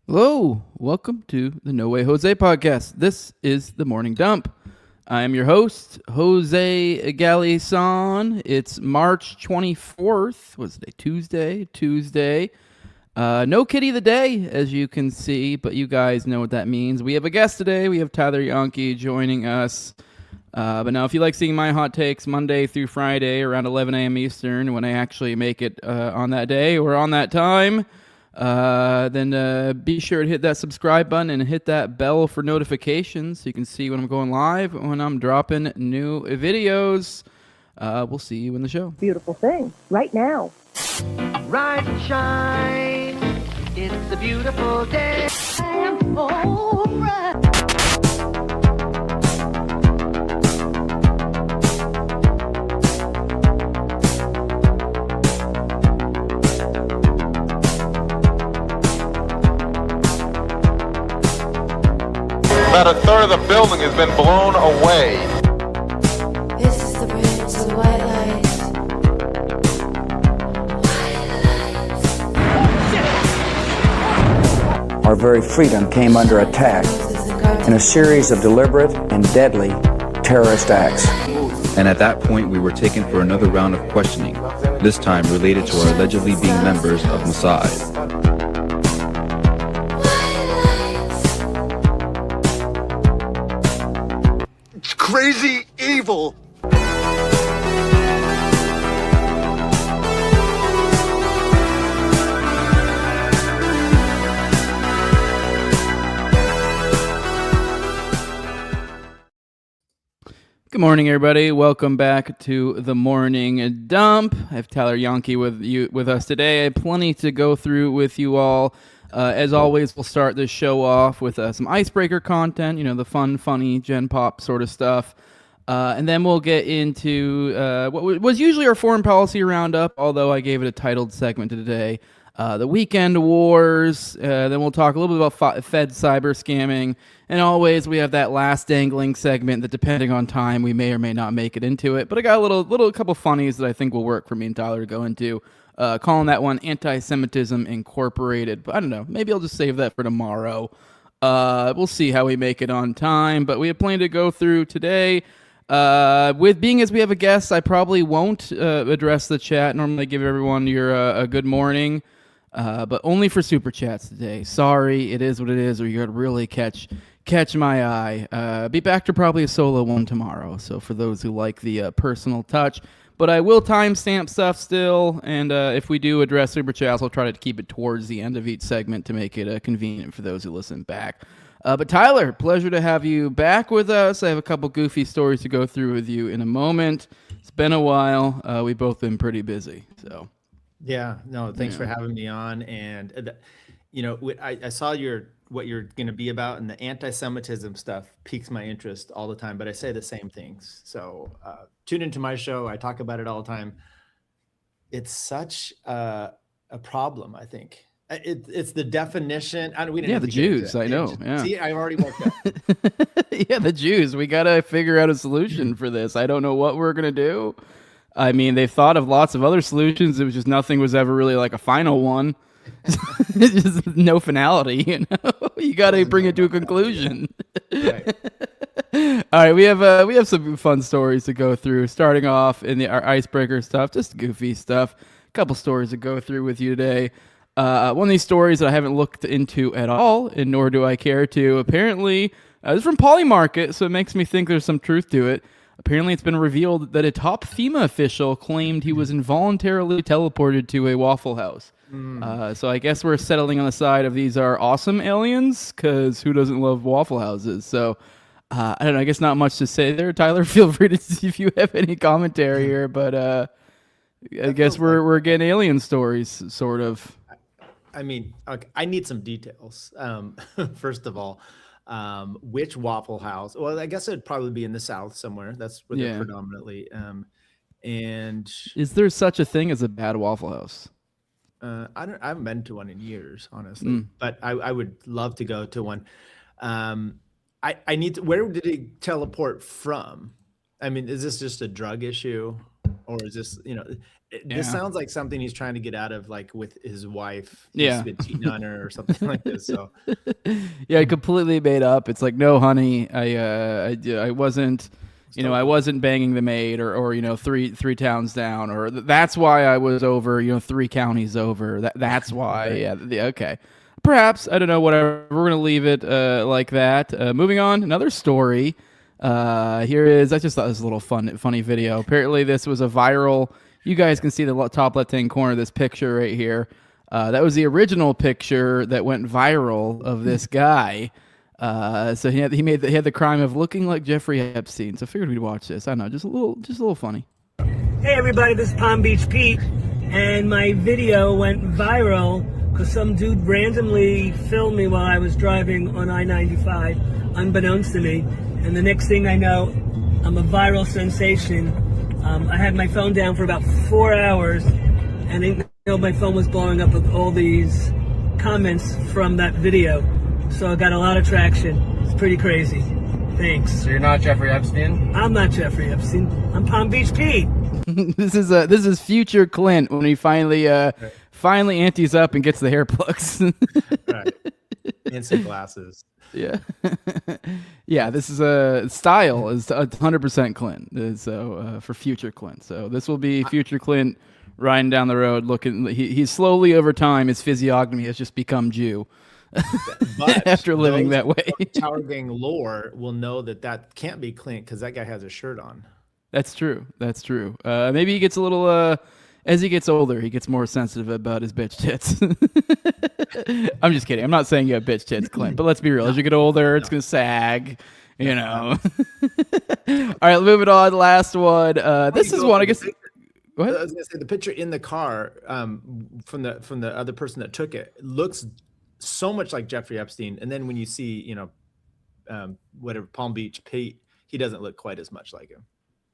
Hello, welcome to the No Way Jose podcast. This is the Morning Dump. I am your host, Jose Galison. It's March 24th. What's the day? Tuesday. No kitty of the day, as you can see, but you guys know what that means. We have a guest today. We have Tyler Janke joining us. But now, if you like seeing my hot takes Monday through Friday around 11 a.m. Eastern, when I actually make it on that day or on that time, then be sure to hit that subscribe button and hit that bell for notifications so you can see when I'm going live, when I'm dropping new videos. We'll see you in the show. Beautiful thing right now. Rise and shine. It's a beautiful day. I'm alright. About a third of the building has been blown away. This is the bridge to the white lights. Our very freedom came under attack in a series of deliberate and deadly terrorist acts. And at that point, we were taken for another round of questioning, this time related to our allegedly being members of Mossad. It's crazy evil. Good morning, everybody. Welcome back to the Morning Dump. I have Tyler Janke with us today. I have plenty to go through with you all. As always, we'll start this show off with some Icebreaker content, the fun, funny, Gen Pop sort of stuff. And then we'll get into what was usually our foreign policy roundup, although I gave it a titled segment today. The weekend wars. Then we'll talk a little bit about Fed cyberscamming. And always, we have that last dangling segment that, depending on time, we may or may not make it into it. But I got a couple funnies that I think will work for me and Tyler to go into. Calling that one Anti-Semitism Incorporated. But I don't know. Maybe I'll just save that for tomorrow. We'll see how we make it on time. But we have plenty to go through today. With being as we have a guest, I probably won't address the chat. Normally I give everyone a good morning. But only for super chats today. Sorry, it is what it is, or you're going to really catch my eye. Be back to probably a solo one tomorrow, so for those who like the personal touch. But I will timestamp stuff still, and if we do address super chats, I'll try to keep it towards the end of each segment to make it convenient for those who listen back. But Tyler, pleasure to have you back with us. I have a couple goofy stories to go through with you in a moment. It's been a while. We've both been pretty busy, so... Yeah, no, thanks for having me on. And, I saw what you're going to be about, and the anti-Semitism stuff piques my interest all the time, but I say the same things. So tune into my show. I talk about it all the time. It's such a problem, I think. It's the definition. The Jews, I know. Yeah. See, I already worked out. Yeah, the Jews. We got to figure out a solution for this. I don't know what we're going to do. I mean, they've thought of lots of other solutions. It was just nothing was ever really like a final one. It's just no finality, You got to bring it to a conclusion. Right. All right, we have some fun stories to go through. Starting off in our icebreaker stuff, just goofy stuff. A couple stories to go through with you today. One of these stories that I haven't looked into at all, and nor do I care to. Apparently, this is from Polymarket, so it makes me think there's some truth to it. Apparently, it's been revealed that a top FEMA official claimed he was involuntarily teleported to a Waffle House. So I guess we're settling on the side of these are awesome aliens, because who doesn't love Waffle Houses? So I don't know. I guess not much to say there. Tyler, feel free to see if you have any commentary here. But I guess we're getting alien stories, sort of. I mean, okay, I need some details. First of all. Which Waffle House? Well, I guess it'd probably be in the South somewhere. That's where they're predominantly. And is there such a thing as a bad Waffle House? I haven't been to one in years, honestly. But I would love to go to one. I need to. Where did he teleport from? I mean, is this just a drug issue, or is this This sounds like something he's trying to get out of, like with his wife. Yeah. He's been cheating on her or something like this. So Yeah, completely made up. It's like, no, honey, I wasn't, I wasn't banging the maid, or three towns down, or that's why I was over, 3 counties over. That's why. Yeah. Okay. Perhaps, I don't know. Whatever. We're gonna leave it like that. Moving on. Another story. Here is. I just thought this was a little funny video. Apparently, this was a viral. You guys can see the top left-hand corner of this picture right here. That was the original picture that went viral of this guy. So he had the crime of looking like Jeffrey Epstein. So I figured we'd watch this. I don't know, just a little funny. Hey everybody, this is Palm Beach Pete, and my video went viral because some dude randomly filmed me while I was driving on I-95, unbeknownst to me. And the next thing I know, I'm a viral sensation. I had my phone down for about 4 hours, and I didn't know my phone was blowing up with all these comments from that video. So I got a lot of traction. It's pretty crazy. Thanks. So you're not Jeffrey Epstein? I'm not Jeffrey Epstein. I'm Palm Beach Pete. This is future Clint when he finally antes up and gets the hair plugs. right. And some glasses. Yeah. Yeah, this is style is 100% Clint. So for future Clint. So this will be future Clint riding down the road looking. He's slowly over time, his physiognomy has just become Jew. But after living that way. Tower Gang lore will know that can't be Clint because that guy has a shirt on. That's true. Maybe he gets a little as he gets older, he gets more sensitive about his bitch tits. I'm just kidding. I'm not saying you have bitch tits, Clint, but let's be real. As you get older, it's going to sag, All right, moving on. Last one. This is one, I guess. Go ahead. I was going to say the picture in the car from the other person that took it looks so much like Jeffrey Epstein. And then when you see, whatever, Palm Beach Pete, he doesn't look quite as much like him.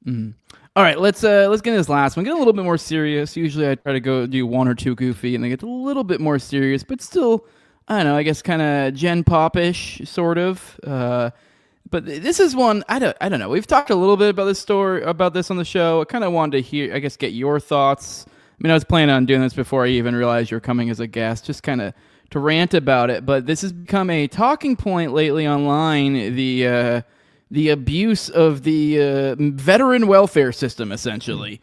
Mm-hmm. All right, let's get this last one. Get a little bit more serious. Usually I try to go do one or two goofy and then get a little bit more serious, but still, I don't know, I guess kind of Gen Pop-ish, sort of. But this is one, I don't know. We've talked a little bit about this on the show. I kind of wanted to get your thoughts. I mean, I was planning on doing this before I even realized you were coming as a guest, just kind of to rant about it. But this has become a talking point lately online, the abuse of the veteran welfare system, essentially.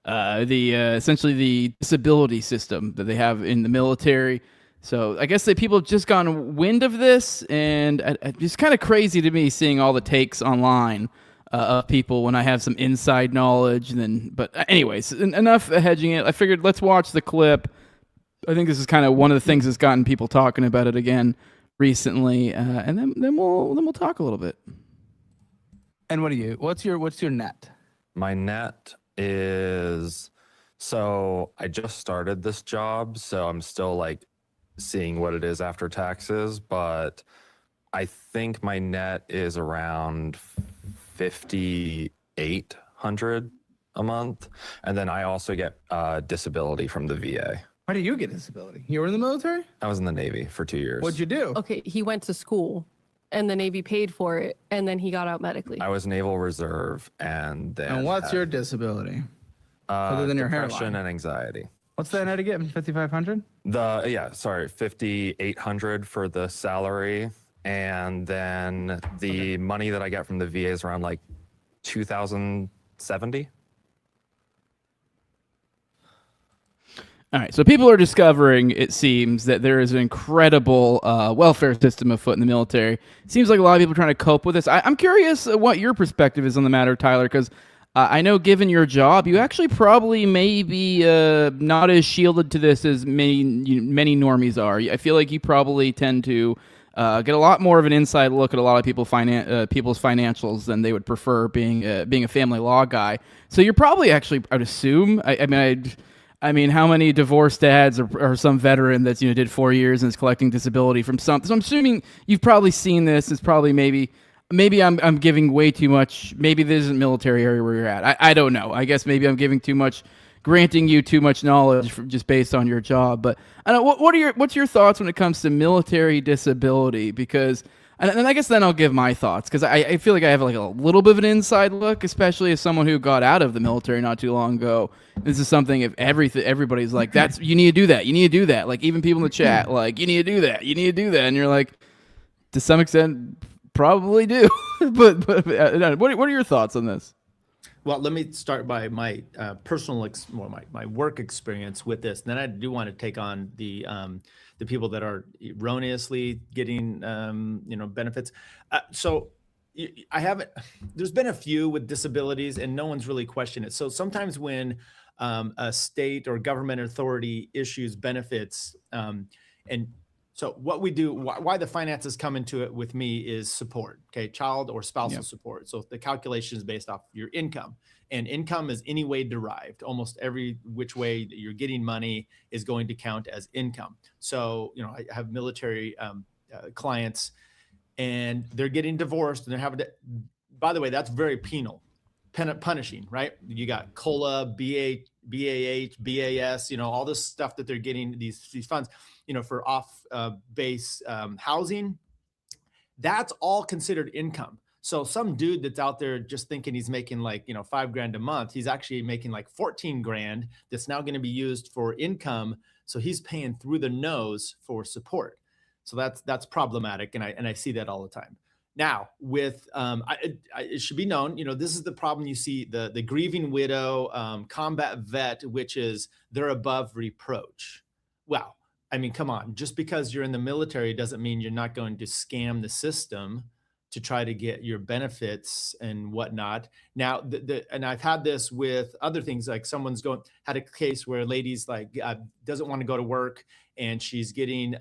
Essentially the disability system that they have in the military. So I guess that people have just gotten wind of this, and it's kind of crazy to me seeing all the takes online of people when I have some inside knowledge. But anyways, enough hedging it. I figured let's watch the clip. I think this is kind of one of the things that's gotten people talking about it again recently, and then we'll talk a little bit. And what's your net? My net is, so I just started this job, so I'm still like seeing what it is after taxes, but I think my net is around $5,800 a month, and then I also get disability from the VA. Why do you get disability? You were in the military? I was in the Navy for 2 years. What'd you do? Okay, he went to school, and the Navy paid for it, and then he got out medically. I was Naval Reserve, and then. And what's your disability? Other than your hairline? Depression and anxiety. What's the net again? 5,500? $5,800 for the salary, and then the money that I get from the VA is around like $2,070. All right, so people are discovering, it seems, that there is an incredible welfare system afoot in the military. It seems like a lot of people are trying to cope with this. I'm curious what your perspective is on the matter, Tyler, because I know given your job, you actually probably may be not as shielded to this as many normies are. I feel like you probably tend to get a lot more of an inside look at a lot of people's financials than they would prefer being a family law guy. So you're probably actually, I'd assume, I mean, how many divorced dads or some veteran that's did 4 years and is collecting disability from something? So I'm assuming you've probably seen this. It's probably maybe I'm giving way too much. Maybe this isn't military area where you're at. I don't know. I guess maybe I'm giving too much, granting you too much knowledge just based on your job. But I don't know, what's your thoughts when it comes to military disability? Because And I guess then I'll give my thoughts, because I feel like I have like a little bit of an inside look, especially as someone who got out of the military not too long ago. This is something, if everybody's like, that's, you need to do that, you need to do that. Like, even people in the chat, like, you need to do that, you need to do that. And you're like, to some extent, probably do. but what are your thoughts on this? Well, let me start by my personal, my work experience with this. And then I do want to take on the people that are erroneously getting, benefits. So I haven't. There's been a few with disabilities, and no one's really questioned it. So sometimes when a state or government authority issues benefits, and so what we do, why the finances come into it with me is support, okay, child or spousal support. So the calculation is based off your income, and income is any way derived. Almost every which way that you're getting money is going to count as income. So, I have military clients, and they're getting divorced, and they're having to, by the way, that's very penal, punishing, right? You got COLA, BAH, BAS, all this stuff that they're getting, these funds, for off base housing. That's all considered income. So some dude that's out there just thinking he's making like, $5,000 a month, he's actually making like 14 grand that's now going to be used for income. So he's paying through the nose for support. So that's problematic. And I see that all the time. Now with, it should be known, this is the problem. You see the grieving widow, combat vet, which is they're above reproach. Wow. I mean, come on, just because you're in the military doesn't mean you're not going to scam the system to try to get your benefits and whatnot. Now, and I've had this with other things, like someone's had a case where a lady's like, doesn't want to go to work, and she's getting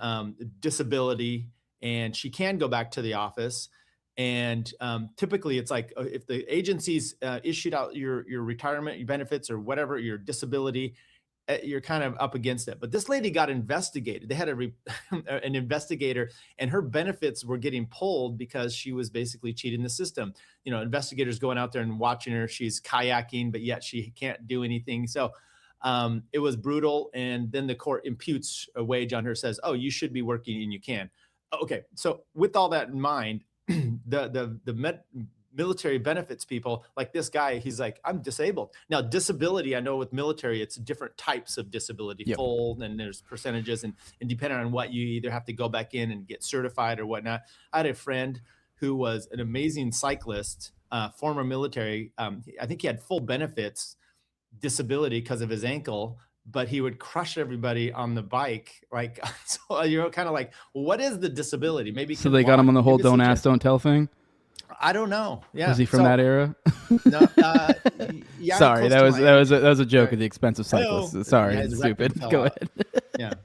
disability, and she can go back to the office. And typically it's like, if the agency's issued out your retirement, your benefits, or whatever, your disability, you're kind of up against it. But this lady got investigated. They had an investigator, and her benefits were getting pulled because she was basically cheating the system. Investigators going out there and watching her. She's kayaking, but yet she can't do anything. So it was brutal. And then the court imputes a wage on her, says, oh, you should be working and you can. Okay. So with all that in mind, the military benefits people, like this guy, he's like, I'm disabled. Now, disability, I know with military, it's different types of disability, full, and there's percentages, and depending on what, you either have to go back in and get certified or whatnot. I had a friend who was an amazing cyclist, former military. I think he had full benefits, disability because of his ankle, but he would crush everybody on the bike. Like, so you're kind of like, well, what is the disability? Maybe so they got him on the whole don't ask, don't tell thing. I don't know. Yeah. Was he from that era? No. Yeah. Sorry, that was a joke at the expense of cyclists. Sorry, it's stupid. Go ahead. Yeah.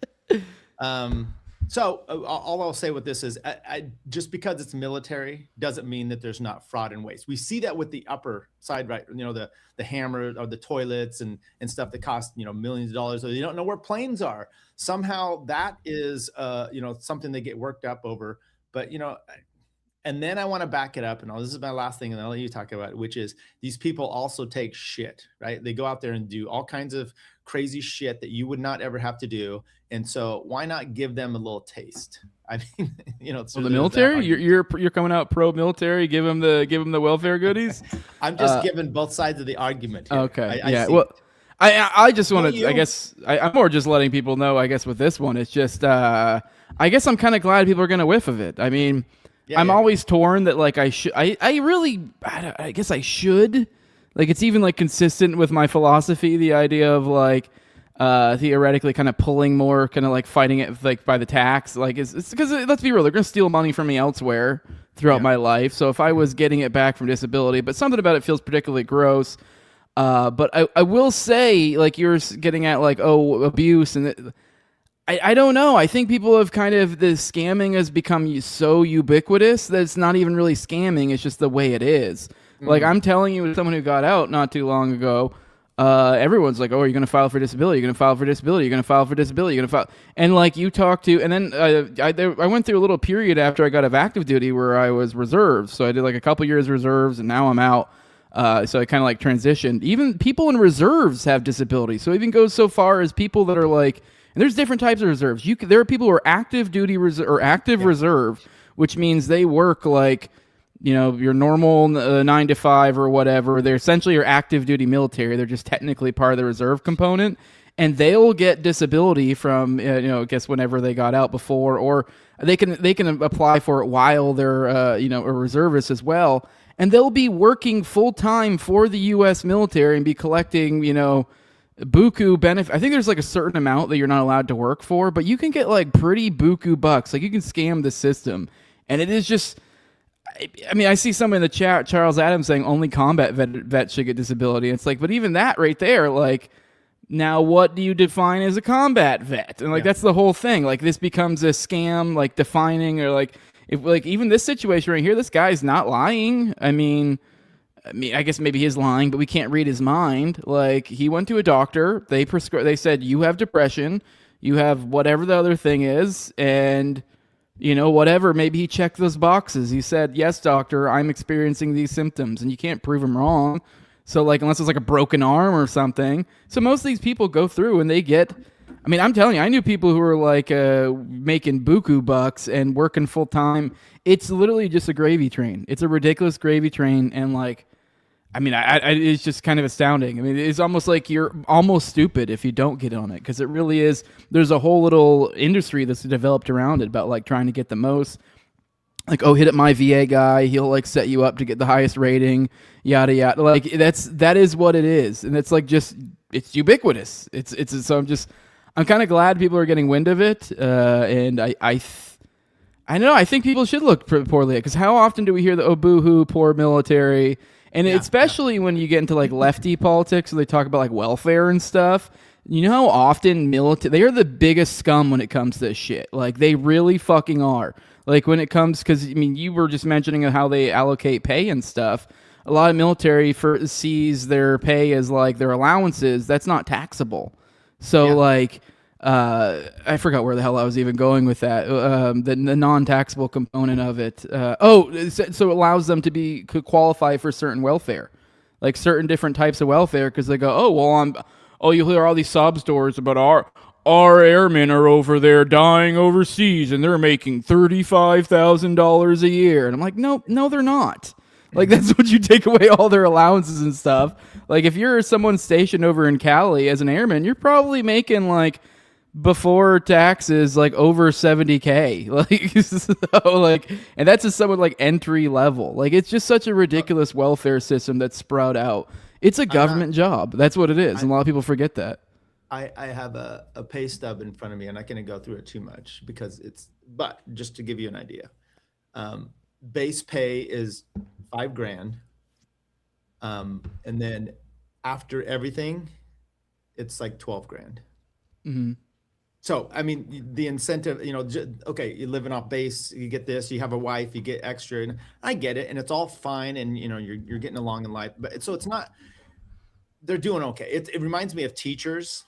So all I'll say with this is, I just because it's military doesn't mean that there's not fraud and waste. We see that with the upper side, right? The hammer or the toilets and stuff that cost millions of dollars, or you don't know where planes are. Somehow that is something they get worked up over. But and then I want to back it up, and this is my last thing, and I'll let you talk about it, which is these people also take shit, right? They go out there and do all kinds of crazy shit that you would not ever have to do. And so why not give them a little taste? I mean, so the military, you're coming out pro military, give them the welfare goodies. I'm just giving both sides of the argument here. Okay. I just want to, I guess I'm more just letting people know, I guess with this one, it's just, I guess I'm kind of glad people are going to whiff of it. I mean, I'm always torn that like I guess I should, like, it's even like consistent with my philosophy, the idea of like theoretically kind of pulling more, kind of like fighting it like by the tax, like it's because let's be real, they're gonna steal money from me elsewhere throughout my life. So if I was getting it back from disability, but something about it feels particularly gross. But I will say, like you're getting at, like, abuse, and I don't know. I think people have kind of, the scamming has become so ubiquitous that it's not even really scamming. It's just the way it is. Like, I'm telling you, as someone who got out not too long ago, everyone's like, oh, are you going to file for disability? You're going to file for disability. You're going to file for disability. You're going to file. And like you talk to, and then I went through a little period after I got of active duty where I was reserves. So I did like a couple years reserves, and now I'm out. So I kind of like transitioned. Even people in reserves have disabilities. So it even goes so far as people that are like, and there's different types of reserves. There are people who are active duty or active reserve, which means they work like, your normal 9 to 5 or whatever. They're essentially your active duty military. They're just technically part of the reserve component, and they'll get disability from, I guess whenever they got out before, or they can apply for it while they're, a reservist as well. And they'll be working full time for the U.S. military and be collecting, buku benefit. I think there's like a certain amount that you're not allowed to work for, but you can get like pretty buku bucks. Like you can scam the system, and it is just. I mean, I see someone in the chat, Charles Adams, saying only combat vets should get disability. It's like, but even that right there, like, now what do you define as a combat vet? And like, that's the whole thing. Like, this becomes a scam, like defining, or like, if like even this situation right here, this guy's not lying. I mean, I guess maybe he's lying, but we can't read his mind. Like, he went to a doctor. They said, you have depression, you have whatever the other thing is, and whatever, maybe he checked those boxes. He said, yes, doctor, I'm experiencing these symptoms, and you can't prove him wrong. So, like, unless it's like a broken arm or something. So most of these people go through and they get, I mean, I'm telling you, I knew people who were like making buku bucks and working full time. It's literally just a gravy train. It's a ridiculous gravy train. And like, I mean, it's just kind of astounding. I mean, it's almost like you're almost stupid if you don't get on it, because it really is. There's a whole little industry that's developed around it about like trying to get the most. Like, oh, hit up my VA guy. He'll like set you up to get the highest rating. Yada yada. Like that is what it is, and it's like just it's ubiquitous. It's so I'm kind of glad people are getting wind of it, and I don't know. I think people should look poorly at it, because how often do we hear the oh boo-hoo, poor military? And especially when you get into like lefty politics, where they talk about like welfare and stuff. You know how often they are the biggest scum when it comes to this shit. Like, they really fucking are. Like, when it comes, because I mean, you were just mentioning how they allocate pay and stuff. A lot of military sees their pay as like their allowances. That's not taxable. So like, I forgot where the hell I was even going with that. The non-taxable component of it. So it allows them to qualify for certain welfare, like certain different types of welfare, because they go, you hear all these sob stories about our airmen are over there dying overseas and they're making $35,000 a year, and I'm like, no, they're not. Like, that's what you take away all their allowances and stuff. Like, if you're someone stationed over in Cali as an airman, you're probably making like, before taxes, like over $70K. Like, so like, and that's just someone like entry level. Like, it's just such a ridiculous welfare system that's sprout out. It's a government job. That's what it is. And a lot of people forget that. I have a pay stub in front of me, and I can't go through it too much because but just to give you an idea, base pay is $5,000. And then after everything, it's like $12,000. Mm-hmm. So, I mean, the incentive, okay, you're living off base, you get this, you have a wife, you get extra, and I get it, and it's all fine, and you're getting along in life, but so it's not. They're doing okay. It reminds me of teachers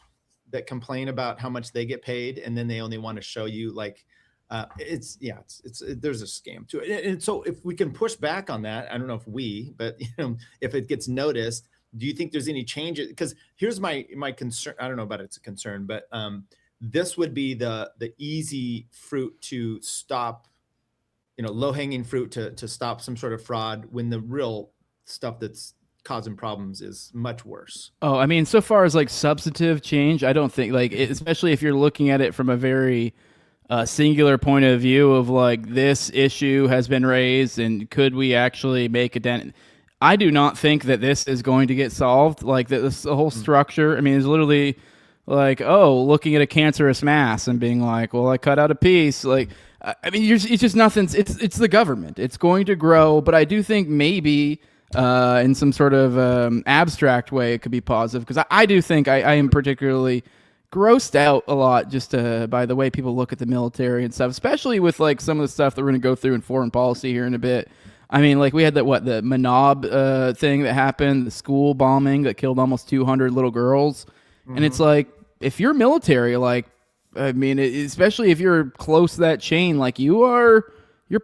that complain about how much they get paid, and then they only want to show you like, there's a scam to it. And so if we can push back on that, I don't know but if it gets noticed, do you think there's any changes? Because here's my concern. I don't know about it's a concern, but this would be the easy fruit to stop, low-hanging fruit to stop some sort of fraud, when the real stuff that's causing problems is much worse. Oh, I mean, so far as like substantive change, I don't think, like, especially if you're looking at it from a very singular point of view of like, this issue has been raised and could we actually make a dent? I do not think that this is going to get solved. Like, the whole structure, I mean, it's literally like, looking at a cancerous mass and being like, well, I cut out a piece. Like, I mean, it's just nothing. It's the government. It's going to grow, but I do think maybe in some sort of abstract way it could be positive, because I do think I am particularly grossed out a lot just by the way people look at the military and stuff, especially with like some of the stuff that we're going to go through in foreign policy here in a bit. I mean, like, we had the Manaab thing that happened, the school bombing that killed almost 200 little girls. Mm-hmm. And it's like, if you're military, like, I mean, especially if you're close to that chain, like, you're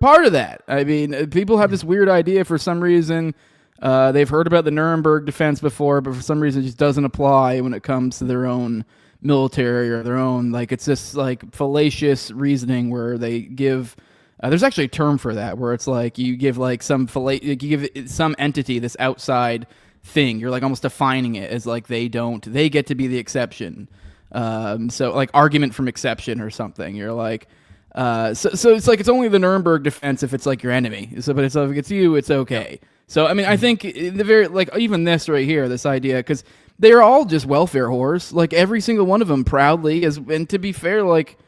part of that. I mean, people have this weird idea for some reason. They've heard about the Nuremberg defense before, but for some reason it just doesn't apply when it comes to their own military or their own, like, it's this like fallacious reasoning where they give There's actually a term for that where it's like you give like you give some entity this outside thing. You're like almost defining it as like they get to be the exception. So like argument from exception or something. You're like, so it's like it's only the Nuremberg defense if it's like your enemy. So, but it's like if it's you, it's okay. So I mean, I think the very like even this right here, this idea, because they are all just welfare whores. Like every single one of them proudly is, and to be fair, like.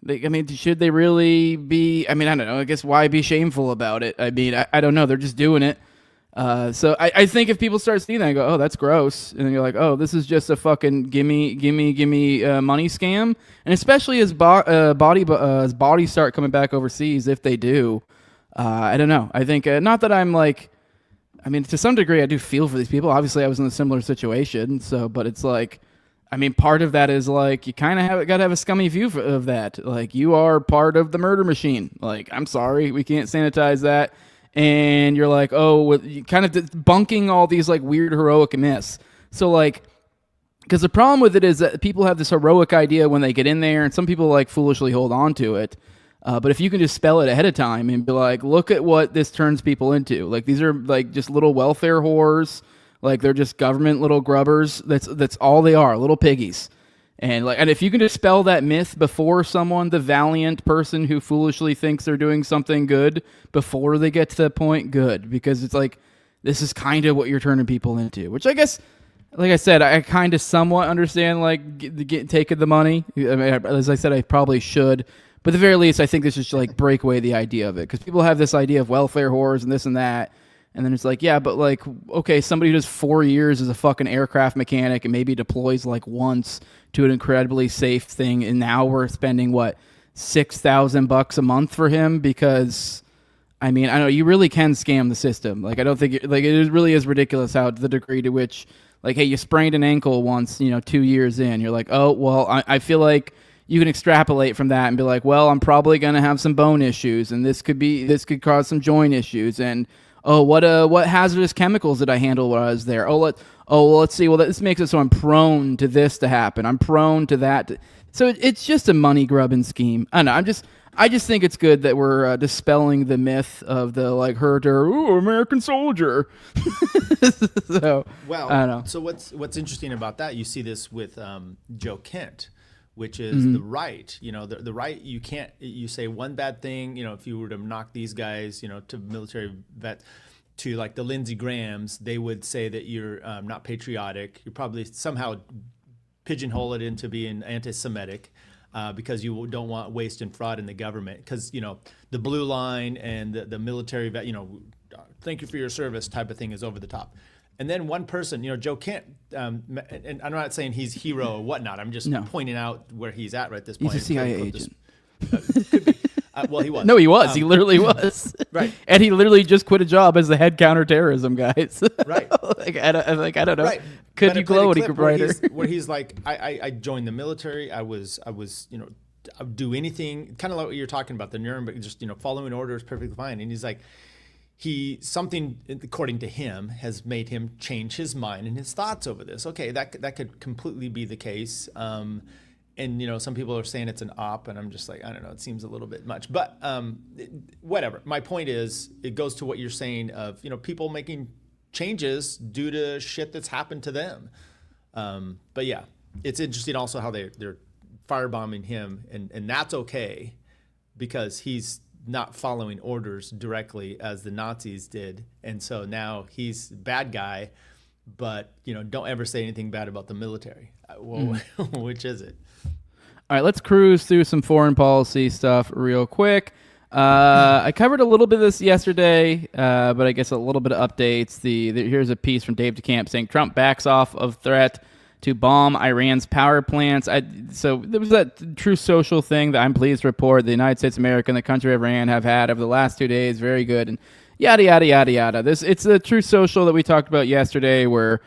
I mean, should they really be? I mean, I don't know. I guess why be shameful about it? I mean, I don't know. They're just doing it. So I think if people start seeing that, I go, oh, that's gross. And then you're like, oh, this is just a fucking gimme money scam. And especially as bodies start coming back overseas, if they do, I don't know. I think not that I'm like, I mean, to some degree, I do feel for these people. Obviously, I was in a similar situation. So, but it's like. I mean, part of that is like you kind of got to have a scummy view of that. Like you are part of the murder machine. Like I'm sorry, we can't sanitize that. And you're like, oh, you kind of debunking all these like weird heroic myths. So like, because the problem with it is that people have this heroic idea when they get in there, and some people like foolishly hold on to it. But if you can just spell it ahead of time and be like, look at what this turns people into. Like these are like just little welfare whores. Like they're just government little grubbers. That's all they are, little piggies. And if you can dispel that myth before someone, the valiant person who foolishly thinks they're doing something good, before they get to that point, good. Because it's like, this is kind of what you're turning people into. Which I guess, like I said, I kind of somewhat understand, like, taking the money. I mean, as I said, I probably should. But at the very least, I think this should, like, break away the idea of it. Because people have this idea of welfare whores and this and that. And then it's like, yeah, but like, okay, somebody who does 4 years as a fucking aircraft mechanic and maybe deploys like once to an incredibly safe thing, and now we're spending what, $6,000 a month for him because, I mean, I know you really can scam the system. Like, I don't think it really is ridiculous how the degree to which, like, hey, you sprained an ankle once, 2 years in, you're like, oh, well, I feel like you can extrapolate from that and be like, well, I'm probably going to have some bone issues, and this could cause some joint issues, and oh, what hazardous chemicals did I handle while I was there? Let's see. Well, this makes it so I'm prone to this to happen. I'm prone to that. So it's just a money grubbing scheme. I don't know. I just think it's good that we're dispelling the myth of the like herder, ooh, American soldier. So well, I don't know. So what's interesting about that? You see this with Joe Kent, which is the right. The right, you say one bad thing, if you were to knock these guys, to military vet, to like the Lindsey Grahams, they would say that you're not patriotic. You probably somehow pigeonhole it into being anti-Semitic because you don't want waste and fraud in the government. Because, the blue line and the military vet, thank you for your service type of thing is over the top. And then one person, Joe Kent, and I'm not saying he's hero or whatnot. I'm just pointing out where he's at right at this point. He's a CIA agent. Could be. Well, he was. No, he was. He literally was. Right. And he literally just quit a job as the head counterterrorism guys. Right. I don't know. Right. Could you glow any brighter? Where he's like, I joined the military. I was, I would do anything, kind of like what you're talking about, the Nuremberg, just, following orders perfectly fine. And he's like, something, according to him, has made him change his mind and his thoughts over this. Okay, that could completely be the case. And, some people are saying it's an op, and I'm just like, I don't know, it seems a little bit much. But whatever. My point is, it goes to what you're saying of, people making changes due to shit that's happened to them. But yeah, it's interesting also how they're firebombing him, and that's okay because he's not following orders directly as the Nazis did. And so now he's a bad guy, but, don't ever say anything bad about the military. Well, which is it? All right, let's cruise through some foreign policy stuff real quick. I covered a little bit of this yesterday, but I guess a little bit of updates. Here's a piece from Dave DeCamp saying Trump backs off of threat to bomb Iran's power plants. So there was that True Social thing that I'm pleased to report the United States of America and the country of Iran have had over the last 2 days. Very good. And yada, yada, yada, yada. It's the True Social that we talked about yesterday where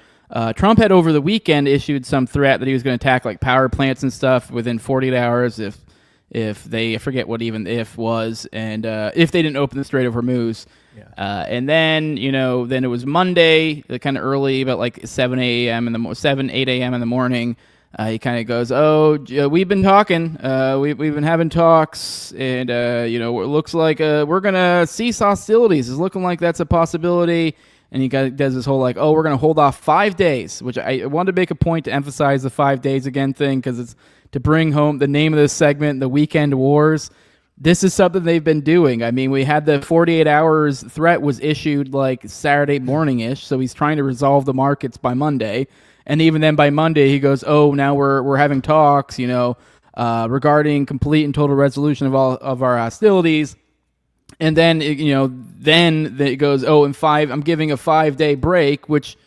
Trump had over the weekend issued some threat that he was going to attack like power plants and stuff within 48 hours if they, I forget what even if was, and if they didn't open the Strait of Hormuz. Yeah. And then, then it was Monday, kind of early, about like 8 a.m. in the morning. He kind of goes, we've been talking. We've been having talks, and, it looks like we're going to cease hostilities. It's looking like that's a possibility. And he does this whole we're going to hold off 5 days, which I wanted to make a point to emphasize the 5 days again thing because it's to bring home the name of this segment, the Weekend Wars. This is something they've been doing. I mean, we had the 48 hours threat was issued Saturday morning-ish, so he's trying to resolve the markets by Monday. And even then by Monday, he goes, now we're having talks, regarding complete and total resolution of all of our hostilities. And then, then it goes, I'm giving a 5-day break, which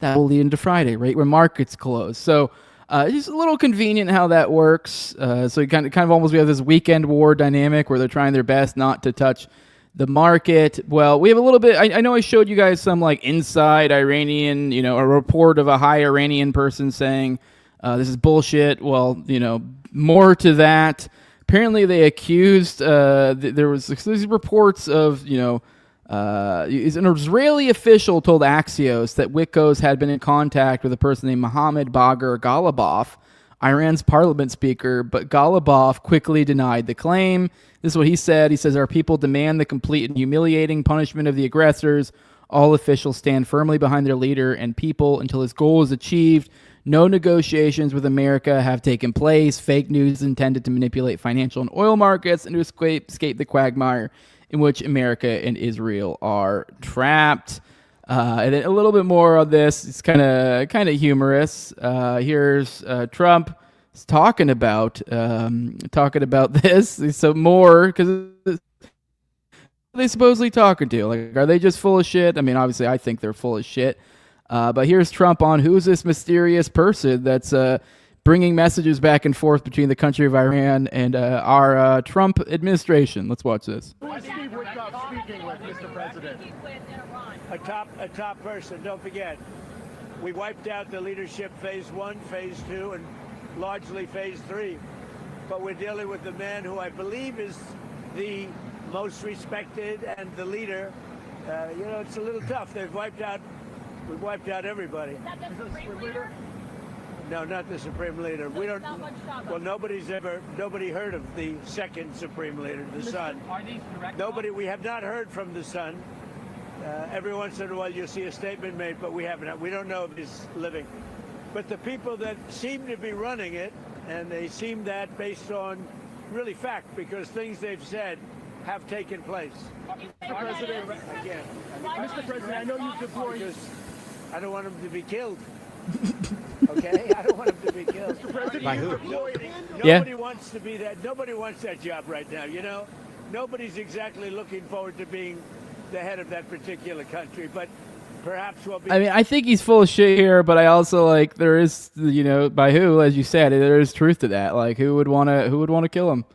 that will lead into Friday, right, when markets close. So it's just a little convenient how that works. So you kind of almost we have this weekend war dynamic where they're trying their best not to touch the market. Well, we have a little bit. I know I showed you guys some inside Iranian, a report of a high Iranian person saying this is bullshit. Well, more to that. Apparently, they accused. There was these reports of an Israeli official told Axios that Witkos had been in contact with a person named Mohammed Bagher Ghalibaf, Iran's parliament speaker, but Ghalibaf quickly denied the claim. This is what he said. He says, our people demand the complete and humiliating punishment of the aggressors. All officials stand firmly behind their leader and people until his goal is achieved. No negotiations with America have taken place. Fake news intended to manipulate financial and oil markets and to escape the quagmire in which America and Israel are trapped. And then a little bit more on this. It's kind of humorous. Here's Trump talking about this. So more because they supposedly talking to? Are they just full of shit? I mean, obviously, I think they're full of shit. But here's Trump on who's this mysterious person that's bringing messages back and forth between the country of Iran and our Trump administration. Let's watch this. Steve Witkoff speaking with Mr. President. A top person. Don't forget, we wiped out the leadership phase 1, phase 2, and largely phase 3. But we're dealing with the man who I believe is the most respected and the leader. It's a little tough. We've wiped out everybody. Is that the Supreme Leader? No, not the Supreme Leader. We don't. Well, nobody heard of the second Supreme Leader, the Son. Are these direct? We have not heard from the Son. Every once in a while, you'll see a statement made, but we haven't. We don't know if he's living. But the people that seem to be running it, and they seem that based on really fact, because things they've said have taken place. Mr. President, again. Mr. President, I know you've deployed. I don't want him to be killed. Okay, I don't want him to be killed. Mr. President, by who? Nobody wants to be that. Nobody wants that job right now. Nobody's exactly looking forward to being the head of that particular country, but perhaps we'll be. I mean, I think he's full of shit here, but I also there is, by who, as you said, there is truth to that. Who would want to kill him?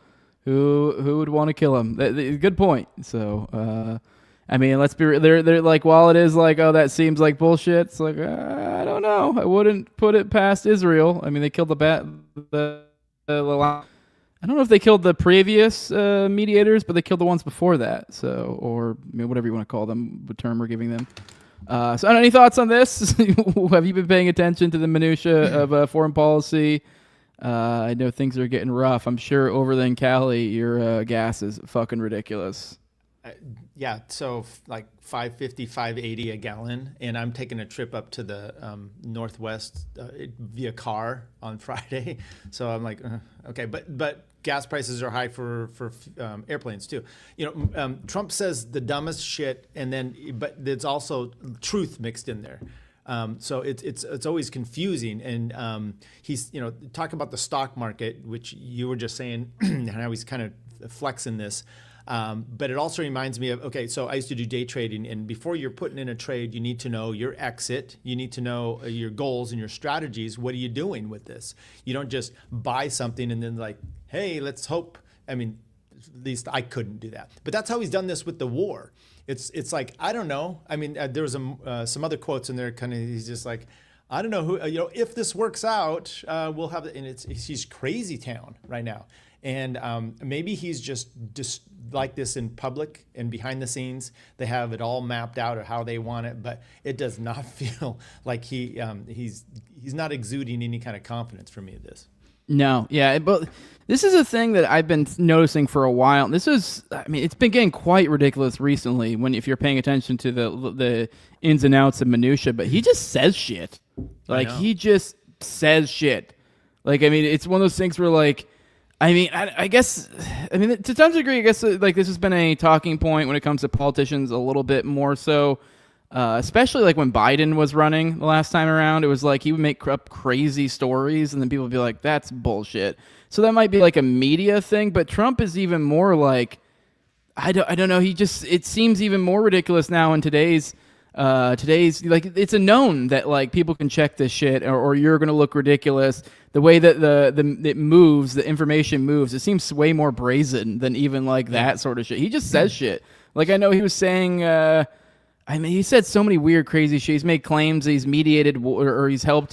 Who would want to kill him? Good point. So, I mean, let's be. They're while it is that seems like bullshit. It's I don't know. I wouldn't put it past Israel. I mean, they killed I don't know if they killed the previous mediators, but they killed the ones before that. So, or whatever you want to call them, the term we're giving them. So, any thoughts on this? Have you been paying attention to the minutia of foreign policy? I know things are getting rough. I'm sure over there in Cali, your gas is fucking ridiculous. Yeah, so $5.50, $5.80 a gallon, and I'm taking a trip up to the Northwest via car on Friday. So I'm okay, but gas prices are high for airplanes too. Trump says the dumbest shit, but there's also truth mixed in there. So it's always confusing, and he's talking about the stock market, which you were just saying, and how he's kind of flexing this. But it also reminds me of, so I used to do day trading, and before you're putting in a trade, you need to know your exit. You need to know your goals and your strategies. What are you doing with this? You don't just buy something and then hey, let's hope. I mean, at least I couldn't do that. But that's how he's done this with the war. It's I don't know. I mean, there was some other quotes in there. He's just I don't know who. If this works out, we'll have it. And he's crazy town right now. And maybe he's just like this in public and behind the scenes. They have it all mapped out of how they want it, but it does not feel like he's not exuding any kind of confidence for me of this. No, yeah, but this is a thing that I've been noticing for a while. It's been getting quite ridiculous recently if you're paying attention to the ins and outs of minutia, but he just says shit. Like, he just says shit. Like, it's one of those things where, like, I guess to some degree, I guess, like, this has been a talking point when it comes to politicians a little bit more so, especially like when Biden was running the last time around. It was like he would make up crazy stories and then people would be like, that's bullshit. So that might be like a media thing, but Trump is even more like, I don't know. It seems even more ridiculous now in today's like, it's a known that like people can check this shit or you're going to look ridiculous. The way that it moves, the information moves, it seems way more brazen than even like that sort of shit. He just says shit. Like, I know he was saying, he said so many weird, crazy shit. He's made claims that he's mediated or he's helped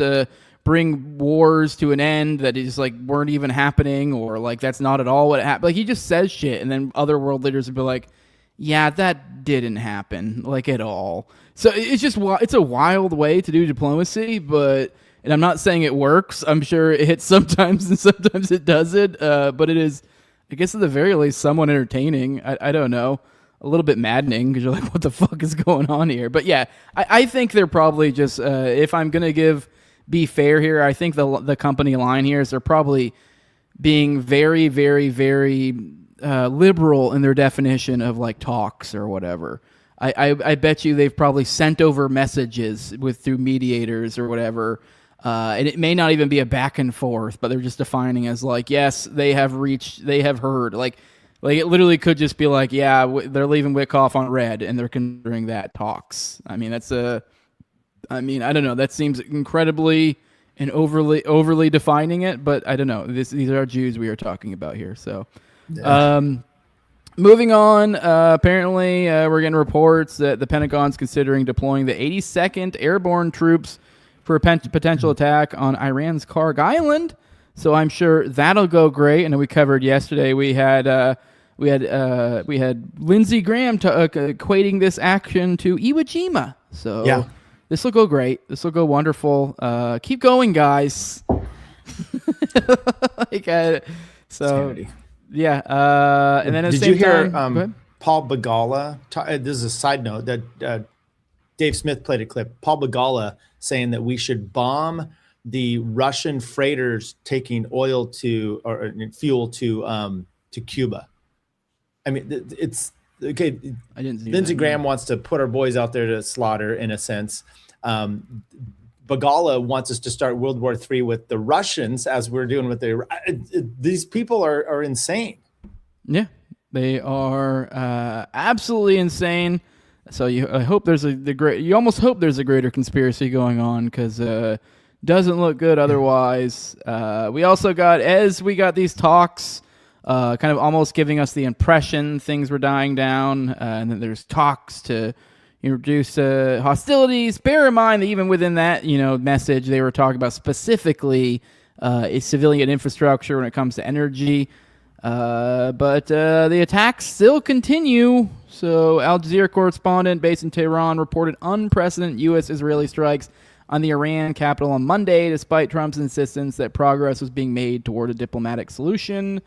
bring wars to an end that just like weren't even happening, or like that's not at all what happened. Like, he just says shit, and then other world leaders would be like, yeah, that didn't happen, like, at all. So it's a wild way to do diplomacy, and I'm not saying it works. I'm sure it hits sometimes and sometimes it doesn't. But it is, I guess at the very least, somewhat entertaining. I don't know. A little bit maddening because you're like, what the fuck is going on here? But yeah, I think they're probably just, if I'm going to be fair here, I think the company line here is they're probably being very, very, very liberal in their definition of like talks or whatever. I bet you they've probably sent over messages through mediators or whatever. And it may not even be a back and forth, but they're just defining as like, yes, they have heard. Like it literally could just be like, yeah, they're leaving Wickoff on red, and they're considering that talks. I don't know. That seems incredibly and overly defining it, but I don't know. These are Jews we are talking about here. So, moving on. Apparently, we're getting reports that the Pentagon's considering deploying the 82nd Airborne Troops for a potential attack on Iran's Karg Island. So I'm sure that'll go great. And we covered yesterday. We had Lindsey Graham equating this action to Iwo Jima. So yeah. This will go great. This will go wonderful. Keep going, guys. Yeah. And then at the same time, Paul Begala? This is a side note that Dave Smith played a clip. Paul Begala saying that we should bomb the Russian freighters taking oil or fuel to Cuba. I mean, it's okay. I didn't see Lindsey that, Graham wants to put our boys out there to slaughter, in a sense. Begala wants us to start World War III with the Russians, as we're doing with these people are insane. Yeah, they are absolutely insane. So you almost hope there's a greater conspiracy going on, because doesn't look good otherwise. We also got these talks, kind of almost giving us the impression things were dying down, and then there's talks to reduce hostilities. Bear in mind that even within that message, they were talking about specifically civilian infrastructure when it comes to energy. But the attacks still continue. So Al Jazeera correspondent based in Tehran reported unprecedented U.S.-Israeli strikes on the Iran capital on Monday, despite Trump's insistence that progress was being made toward a diplomatic solution,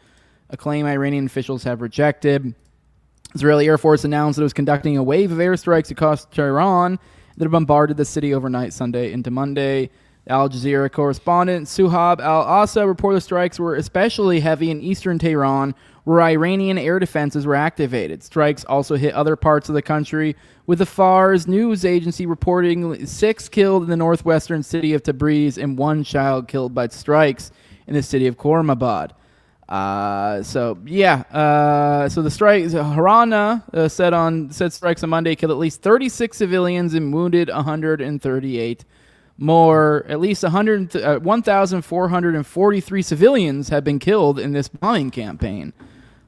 a claim Iranian officials have rejected. Israeli Air Force announced that it was conducting a wave of airstrikes across Tehran that bombarded the city overnight Sunday into Monday. Al Jazeera correspondent Suhab Al-Asa reported strikes were especially heavy in eastern Tehran, where Iranian air defenses were activated. Strikes also hit other parts of the country, with the Fars news agency reporting 6 killed in the northwestern city of Tabriz and 1 child killed by strikes in the city of Khorramabad. So the strikes, Harana said strikes on Monday killed at least 36 civilians and wounded 138 more. At least 1,443 civilians have been killed in this bombing campaign.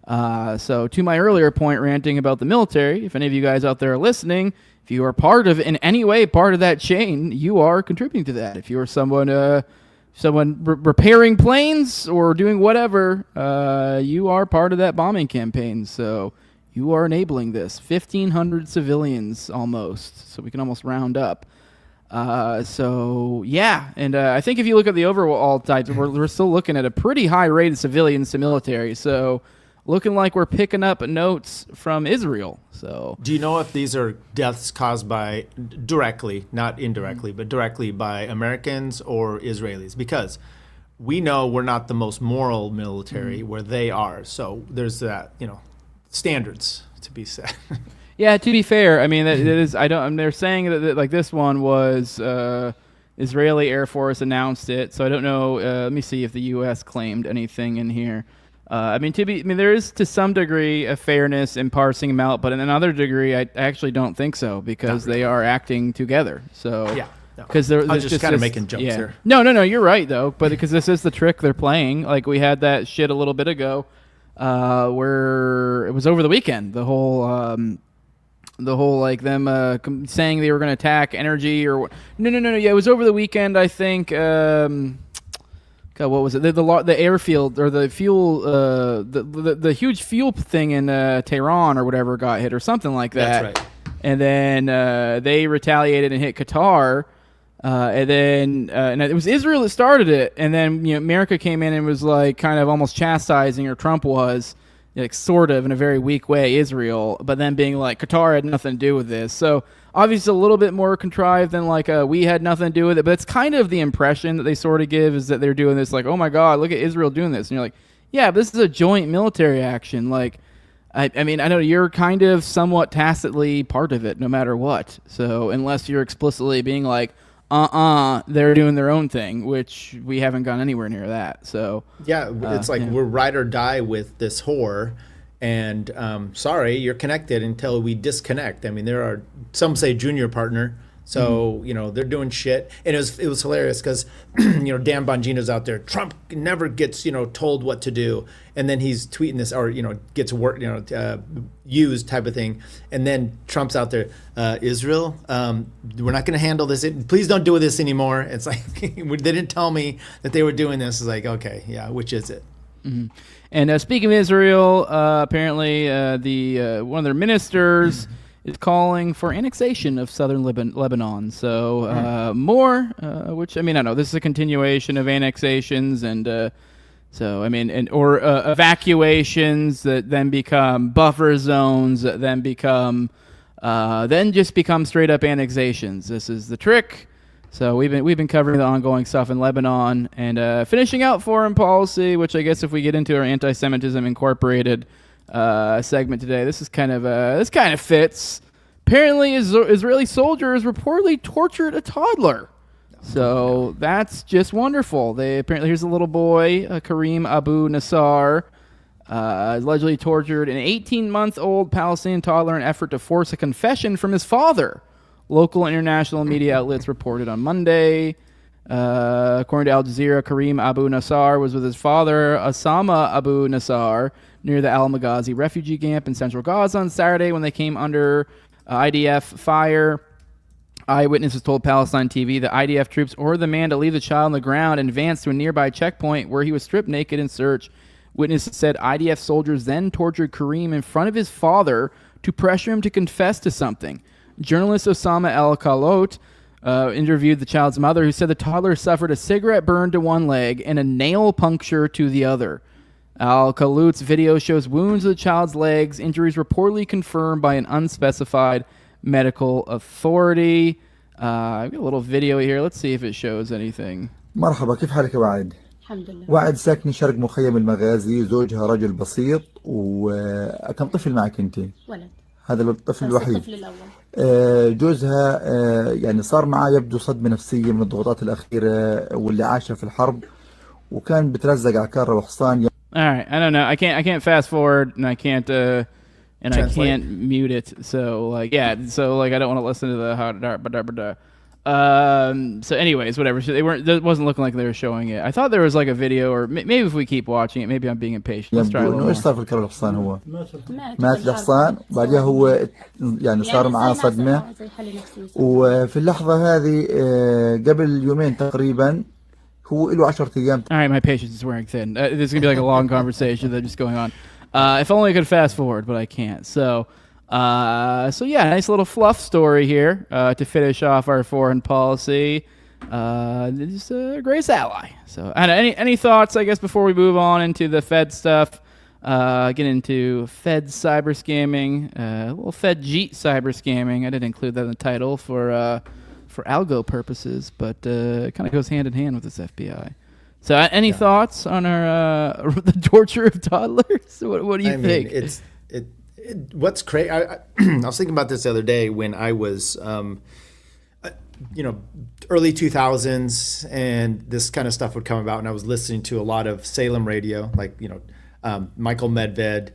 So to my earlier point ranting about the military, if any of you guys out there are listening, if you are in any way part of that chain, you are contributing to that. If you are someone someone repairing planes or doing whatever, you are part of that bombing campaign. So you are enabling this. 1,500 civilians almost. So we can almost round up. So yeah, and I think if you look at the overall types, we're still looking at a pretty high rate of civilians to military. So looking like we're picking up notes from Israel. So do you know if these are deaths caused by directly, not indirectly, but directly by Americans or Israelis? Because we know we're not the most moral military where they are. So there's that, standards to be set. Yeah, to be fair, I mean, it is. They're saying that like this one was Israeli Air Force announced it, so I don't know. Let me see if the U.S. claimed anything in here. There is to some degree a fairness in parsing them out, but in another degree, I actually don't think so because they are acting together. So yeah, because I was just kind of making jokes here. No, you're right though, but because this is the trick they're playing. Like we had that shit a little bit ago, where it was over the weekend. The whole like them saying they were going to attack energy or no. Yeah, it was over the weekend. I think. God, what was it? The airfield or the fuel, the huge fuel thing in Tehran or whatever got hit or something like that. That's right. And then they retaliated and hit Qatar. And then it was Israel that started it. And then America came in and was like kind of almost chastising, or Trump was, like sort of in a very weak way, Israel, but then being like Qatar had nothing to do with this. So obviously a little bit more contrived than like we had nothing to do with it, but it's kind of the impression that they sort of give is that they're doing this like, oh my God, look at Israel doing this. And you're like, yeah, this is a joint military action. Like, I mean, I know you're kind of somewhat tacitly part of it no matter what. So unless you're explicitly being like, they're doing their own thing, which we haven't gone anywhere near that. So yeah, it's like we're ride or die with this whore, and sorry, you're connected until we disconnect. I mean, there are some say junior partner, so they're doing shit, and it was hilarious because Dan Bongino's out there. Trump never gets told what to do, and then he's tweeting this or gets work used type of thing, and then Trump's out there. Israel, we're not going to handle this. Please don't do this anymore. It's like they didn't tell me that they were doing this. It's like, okay, yeah, which is it? Mm-hmm. And speaking of Israel, apparently one of their ministers is calling for annexation of southern Lebanon. So more, which I mean, I know this is a continuation of annexations and or evacuations that then become buffer zones that then become just become straight up annexations. This is the trick. So we've been covering the ongoing stuff in Lebanon and finishing out foreign policy, which I guess if we get into our anti-Semitism incorporated segment today, this kind of fits. Apparently, Israeli soldiers reportedly tortured a toddler. So that's just wonderful. Here's a little boy, Karim Abu Nassar, allegedly tortured an 18-month-old Palestinian toddler in an effort to force a confession from his father. Local and international media outlets reported on Monday. According to Al Jazeera, Karim Abu Nassar was with his father, Osama Abu Nassar, near the Al-Maghazi refugee camp in central Gaza on Saturday when they came under IDF fire. Eyewitnesses told Palestine TV that IDF troops ordered the man to leave the child on the ground and advance to a nearby checkpoint where he was stripped naked and searched. Witnesses said IDF soldiers then tortured Karim in front of his father to pressure him to confess to something. Journalist Osama El-Khalot interviewed the child's mother, who said the toddler suffered a cigarette burn to one leg and a nail puncture to the other. Al-Khalot's video shows wounds to the child's legs, injuries reportedly confirmed by an unspecified medical authority. I've got a little video here. Let's see if it shows anything. مرحبا، كيف حالك يا وعد؟ الحمد لله. وعد ساكنة شرق مخيم المغازي، زوجها رجل بسيط، وكم طفل معك أنت؟ ولد. هذا الطفل الوحيد. الطفل الأول. جوزها يعني صار معاه يبدو صدمة نفسية من الضغوطات الأخيرة واللي عاشها في الحرب، وكان بترزق على كارة وحصان. All right, I don't know. I can't fast forward, and I can't Translate. I can't mute it. So I don't want to listen to the so anyways, whatever. So it wasn't looking like they were showing it. I thought there was like a video, or maybe if we keep watching it, maybe I'm being impatient. Let's try a little more. ايش صار في الكرة الحصان؟ هو مات الحصان، بعدها هو يعني صار معاه صدمة، وفي اللحظة هذه قبل يومين تقريبا هو له 10 أيام. All right, my patience is wearing thin. This is going to be like a long conversation that's just going on. If only I could fast forward, but I can't. So yeah, nice little fluff story here to finish off our foreign policy. Just a great ally. So, and any thoughts, I guess, before we move on into the Fed stuff? Get into Fed cyber scamming, a little Fed Jeet cyber scamming. I didn't include that in the title for algo purposes, but it kind of goes hand in hand with this FBI. So, any thoughts on our the torture of toddlers? What do you think? Mean, what's crazy? I was thinking about this the other day when I was, early 2000s, and this kind of stuff would come about, and I was listening to a lot of Salem radio, like Michael Medved,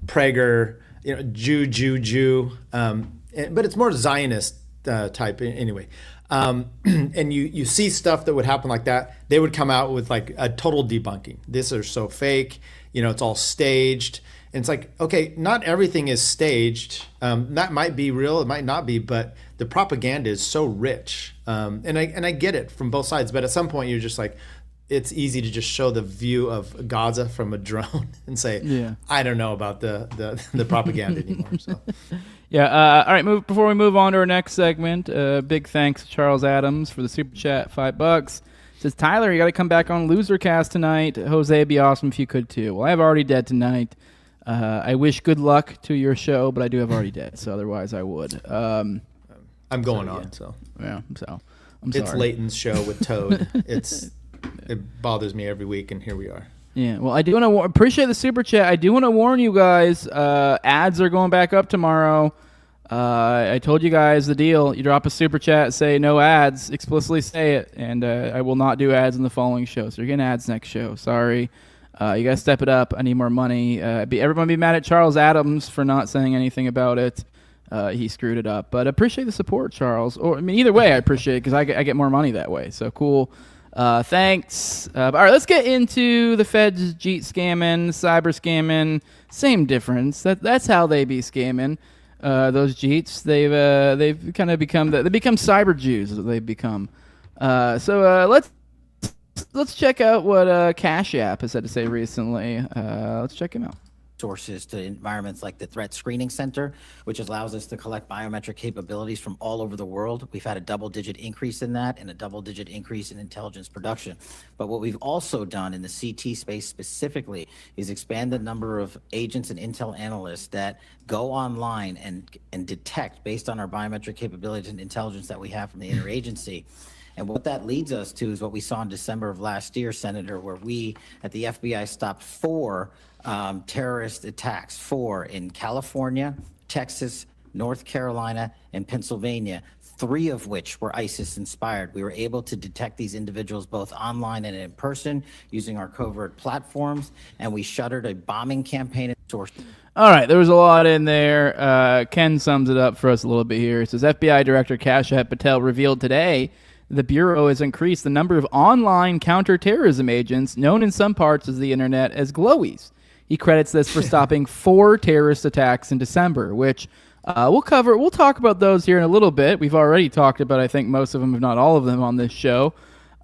Prager, Jew, but it's more Zionist type anyway. And you see stuff that would happen like that. They would come out with like a total debunking. This is so fake. It's all staged. And it's like, okay, not everything is staged. That might be real. It might not be. But the propaganda is so rich. And I get it from both sides. But at some point, you're just like, it's easy to just show the view of Gaza from a drone and say, I don't know about the propaganda anymore. So. Yeah. All right. Before we move on to our next segment, big thanks to Charles Adams for the super chat, $5. Says, Tyler, you got to come back on Losercast tonight. Jose, it'd be awesome if you could too. Well, I have Already Dead tonight. I wish good luck to your show, but I do have Already Dead, so otherwise I would. I'm going on, so. Yeah, so I'm sorry. It's Leighton's show with Toad. It bothers me every week, and here we are. Yeah, well, I do want to appreciate the super chat. I do want to warn you guys, ads are going back up tomorrow. I told you guys the deal. You drop a super chat, say no ads, explicitly say it, and I will not do ads in the following show. So you're getting ads next show. Sorry. You guys step it up. I need more money. Everyone be mad at Charles Adams for not saying anything about it. He screwed it up. But appreciate the support, Charles. Either way, I appreciate it because I get more money that way. So cool. Thanks. All right, let's get into the Fed's Jeet scamming, cyber scamming. Same difference. That's how they be scamming. Those Jeets, they've kind of become they become cyber Jews. They've become. So let's check out what Cash App has had to say recently. Let's check him out. Sources to environments like the Threat Screening Center, which allows us to collect biometric capabilities from all over the world. We've had a double-digit increase in that and a double-digit increase in intelligence production. But what we've also done in the CT space specifically is expand the number of agents and intel analysts that go online and detect based on our biometric capabilities and intelligence that we have from the interagency. And what that leads us to is what we saw in December of last year, Senator, where we at the FBI stopped 4 terrorist attacks, 4 in California, Texas, North Carolina, and Pennsylvania, 3 of which were ISIS inspired. We were able to detect these individuals both online and in person using our covert platforms, and we shuttered a bombing campaign at source. All right, there was a lot in there. Ken sums it up for us a little bit here. It says FBI Director Kashat Patel revealed today the Bureau has increased the number of online counterterrorism agents, known in some parts of the internet as glowies. He credits this for stopping 4 terrorist attacks in December, which we'll cover. We'll talk about those here in a little bit. We've already talked about, I think, most of them, if not all of them, on this show.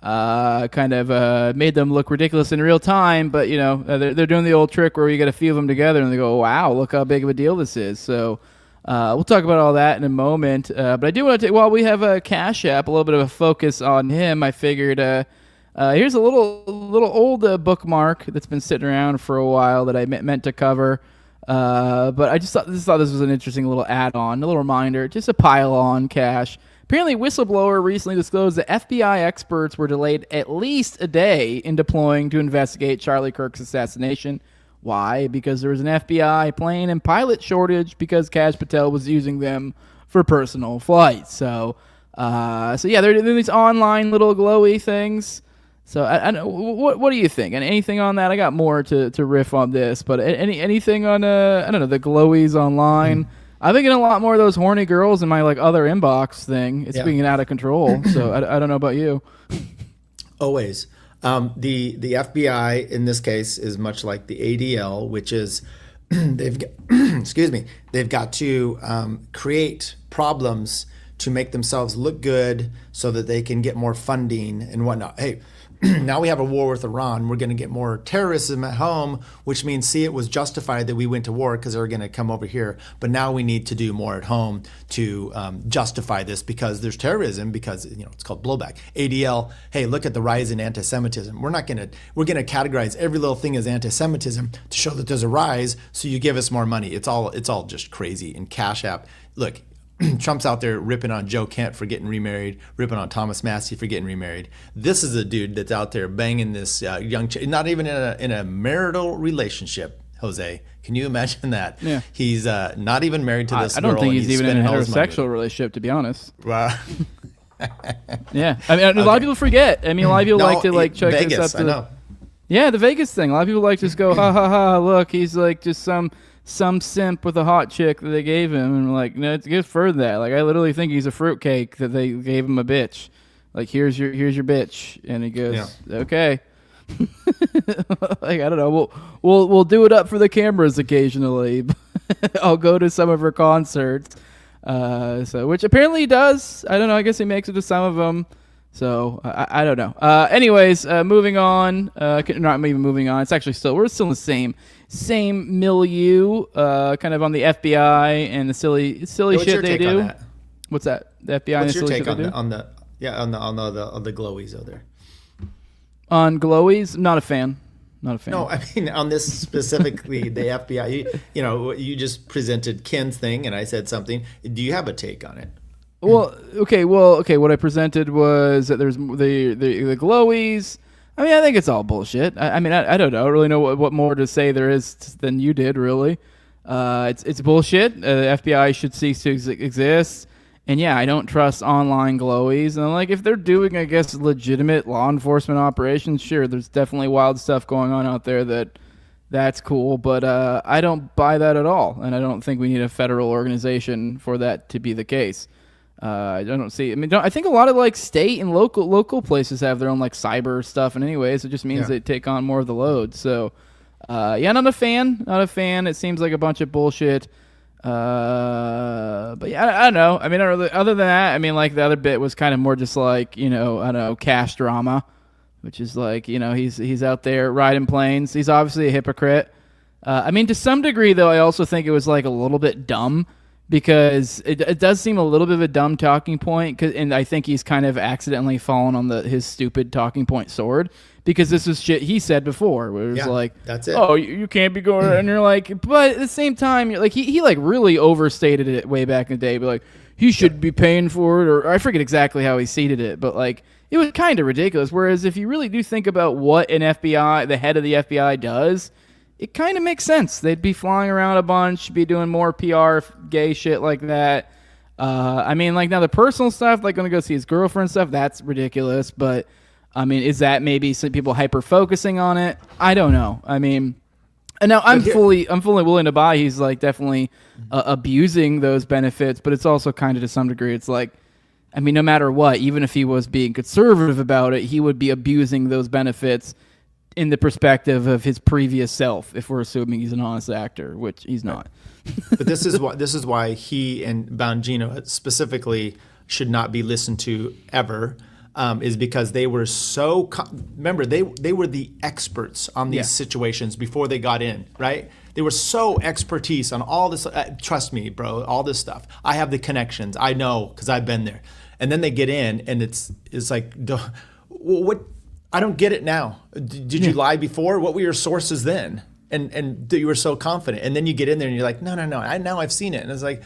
Kind of made them look ridiculous in real time, but, they're doing the old trick where you get a few of them together and they go, wow, look how big of a deal this is. So we'll talk about all that in a moment. But I do want to take, while we have a Cash App, a little bit of a focus on him, I figured here's a little old bookmark that's been sitting around for a while that I meant to cover. But I just thought this was an interesting little add-on, a little reminder, just a pile on Cash. Apparently, whistleblower recently disclosed that FBI experts were delayed at least a day in deploying to investigate Charlie Kirk's assassination. Why? Because there was an FBI plane and pilot shortage because Kash Patel was using them for personal flights. So yeah, they're doing these online little glowy things. So I what do you think? And anything on that? I got more to riff on this, but anything on I don't know, the glowies online. I've been getting a lot more of those horny girls in my other inbox thing. It's being out of control. So I don't know about you. Always. The FBI in this case is much like the ADL, which is they've got, they've got to create problems to make themselves look good so that they can get more funding and whatnot. Hey, now we have a war with Iran. We're going to get more terrorism at home, which means, see, it was justified that we went to war because they're going to come over here. But now we need to do more at home to justify this because there's terrorism, because it's called blowback. ADL, hey, look at the rise in anti-Semitism. We're going to categorize every little thing as anti-Semitism to show that there's a rise. So you give us more money. It's all just crazy. And Cash App, look. Trump's out there ripping on Joe Kent for getting remarried, ripping on Thomas Massey for getting remarried. This is a dude that's out there banging this young chick, not even in a marital relationship. Jose, can you imagine that? Yeah. He's not even married to this I girl. don't think he's even in a spending all his money heterosexual relationship, to be honest. Wow. Yeah, I mean, a lot of people forget. I mean, a lot of people like to check Vegas, this up. I know. Yeah, the Vegas thing. A lot of people like to just go, ha ha ha, look, he's like just some simp with a hot chick that they gave him, and like, no, it goes further than that. Like, I literally think he's a fruitcake that they gave him a bitch. Like, here's your bitch, and he goes, okay. Like, I don't know. We'll do it up for the cameras occasionally. I'll go to some of her concerts. So which apparently he does. I don't know. I guess he makes it to some of them. So I don't know. Anyways, moving on. Not even moving on. It's actually we're still in the same milieu. Kind of on the FBI and the silly shit they do. What's that? The FBI and the silly shit they do. On the glowies over there? On glowies, not a fan. Not a fan. No, I mean on this specifically, the FBI. You just presented Ken's thing, and I said something. Do you have a take on it? Well, okay. What I presented was that there's the glowies. I mean, I think it's all bullshit. I mean, I don't know. I don't really know what more to say there is than you did, really. It's bullshit. The FBI should cease to exist. And yeah, I don't trust online glowies. And like, if they're doing, I guess, legitimate law enforcement operations, sure, there's definitely wild stuff going on out there that's cool. But I don't buy that at all. And I don't think we need a federal organization for that to be the case. I don't see. I mean, I think a lot of like state and local places have their own like cyber stuff, and anyways, it just means they take on more of the load. So, yeah, not a fan. It seems like a bunch of bullshit. But yeah, I don't know. I mean, other than that, I mean, like the other bit was kind of more just like, I don't know, cash drama, which is like, he's out there riding planes. He's obviously a hypocrite. I mean, to some degree, though, I also think it was like a little bit dumb. Because it does seem a little bit of a dumb talking point, and I think he's kind of accidentally fallen on his stupid talking point sword, because this is shit he said before, where it was like, that's it. Oh, you can't be going, and you're like, but at the same time, you're like, he like really overstated it way back in the day, but like, he should be paying for it, or I forget exactly how he seated it, but like, it was kind of ridiculous. Whereas if you really do think about what the head of the FBI does, it kind of makes sense. They'd be flying around a bunch, be doing more PR gay shit like that. I mean, like, now the personal stuff, like going to go see his girlfriend stuff, that's ridiculous. But, I mean, is that maybe some people hyper-focusing on it? I don't know. I mean, and now I'm fully willing to buy he's, like, definitely abusing those benefits. But it's also kind of, to some degree, it's like, I mean, no matter what, even if he was being conservative about it, he would be abusing those benefits in the perspective of his previous self, if we're assuming he's an honest actor, which he's not. But this is why he and Bongino specifically should not be listened to ever, is because they were so remember they were the experts on these situations before they got in, right? They were so expertise on all this. Trust me, bro, all this stuff. I have the connections. I know because I've been there. And then they get in, and it's like, what? I don't get it now. Did you lie before? What were your sources then? And that you were so confident. And then you get in there and you're like, no. Now I've seen it. And it's like,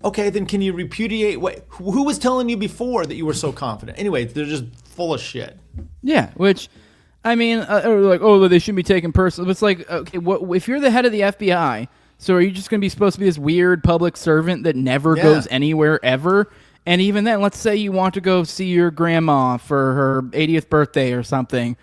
okay, then can you repudiate who was telling you before that you were so confident? Anyway, they're just full of shit. Yeah, which, I mean, like, oh, they shouldn't be taken personally. It's like, okay, if you're the head of the FBI, so are you just going to be supposed to be this weird public servant that never goes anywhere ever? And even then, let's say you want to go see your grandma for her 80th birthday or something.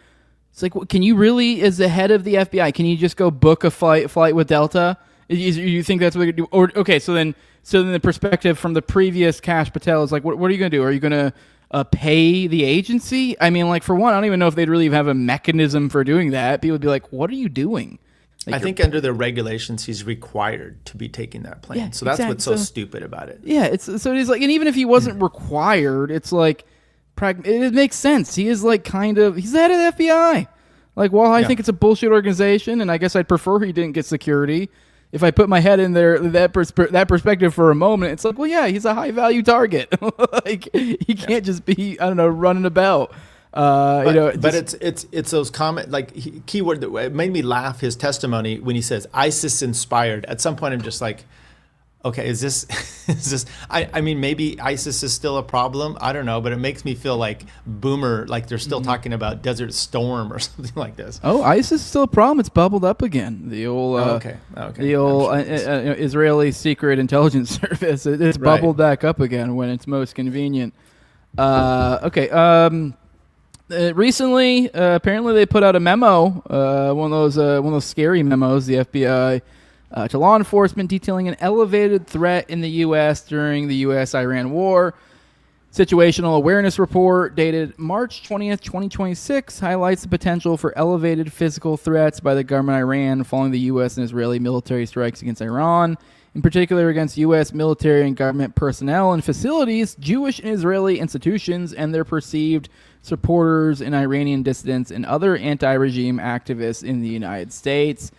It's like, can you really, as the head of the FBI, can you just go book a flight with Delta? You think that's what you do? Or okay, so then the perspective from the previous Kash Patel is like, what are you going to do? Are you going to pay the agency? I mean, like, for one, I don't even know if they'd really have a mechanism for doing that. People would be like, what are you doing? I think under the regulations, he's required to be taking that plane. Yeah, so that's exactly. what's so stupid about it. Yeah, it's like, and even if he wasn't required, it's like, it makes sense. He is like he's the head of the FBI. Like, while I think it's a bullshit organization, and I guess I'd prefer he didn't get security, if I put my head in there, that perspective for a moment, it's like, well, yeah, he's a high value target. Like, he can't just be, I don't know, running about. But it's those comment, like, keyword that it made me laugh, his testimony when he says ISIS inspired. At some point I'm just like, okay, is this I mean, maybe ISIS is still a problem, I don't know, but it makes me feel like boomer, like they're still talking about Desert Storm or something like this. ISIS is still a problem. It's bubbled up again. The old the old Israeli secret intelligence service, it's bubbled back up again when it's most convenient. Recently, apparently they put out a memo, one of those scary memos, the FBI, to law enforcement detailing an elevated threat in the U.S. during the U.S.-Iran war. Situational awareness report dated March 20th, 2026 highlights the potential for elevated physical threats by the government of Iran following the U.S. and Israeli military strikes against Iran, in particular against U.S. military and government personnel and facilities, Jewish and Israeli institutions, and their perceived supporters and Iranian dissidents and other anti-regime activists in the United States.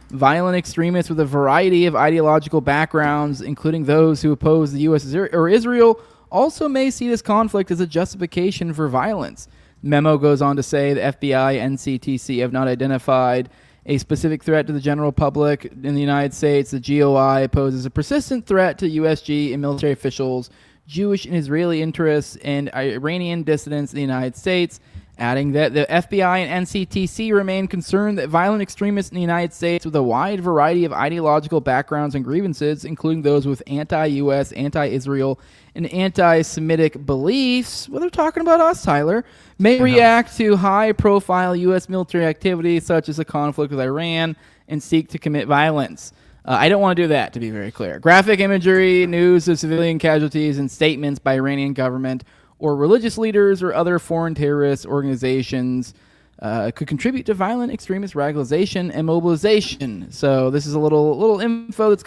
Violent extremists with a variety of ideological backgrounds, including those who oppose the U.S. or Israel, also may see this conflict as a justification for violence. The memo goes on to say the FBI and CTC have not identified a specific threat to the general public in the United States. The GOI poses a persistent threat to USG and military officials, Jewish and Israeli interests, and Iranian dissidents in the United States, adding that the FBI and NCTC remain concerned that violent extremists in the United States with a wide variety of ideological backgrounds and grievances, including those with anti-U.S., anti-Israel, and anti-Semitic beliefs, well, they're talking about us, Tyler, may react to high-profile U.S. military activity such as a conflict with Iran and seek to commit violence. I don't want to do that, to be very clear. Graphic imagery, news of civilian casualties, and statements by Iranian government or religious leaders or other foreign terrorist organizations could contribute to violent extremist radicalization and mobilization. So this is a little info that's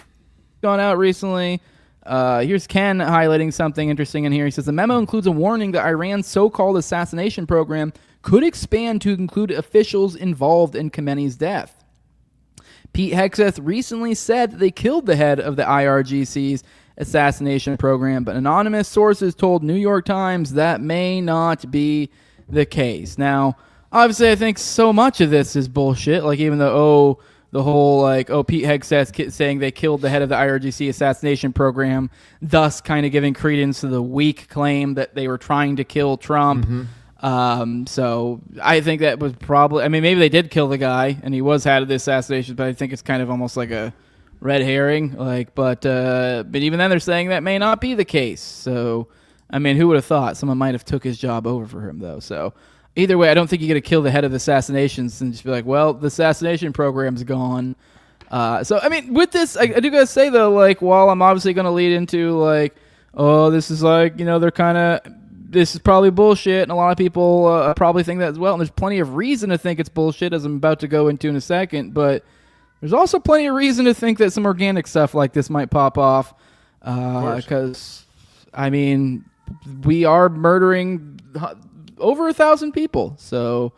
gone out recently. Here's Ken highlighting something interesting in here. He says the memo includes a warning that Iran's so-called assassination program could expand to include officials involved in Khamenei's death. Pete Hegseth recently said that they killed the head of the IRGC's assassination program, but anonymous sources told New York Times that may not be the case. Now, obviously, I think so much of this is bullshit. Like, even though, the whole, Pete Hegseth saying they killed the head of the IRGC assassination program, thus kind of giving credence to the weak claim that they were trying to kill Trump. Mm-hmm. So I think that was probably, I mean, maybe they did kill the guy and he was head of the assassination, but I think it's kind of almost like a red herring. But even then they're saying that may not be the case. So, I mean, who would have thought someone might have took his job over for him though? So either way, I don't think you get to kill the head of assassinations and just be like, well, the assassination program's gone. So, I mean, with this, I do gotta say though, while I'm obviously going to lead into this is they're kind of, this is probably bullshit, and a lot of people probably think that as well. And there's plenty of reason to think it's bullshit, as I'm about to go into in a second. But there's also plenty of reason to think that some organic stuff like this might pop off. Because, I mean, we are murdering over 1,000 people. So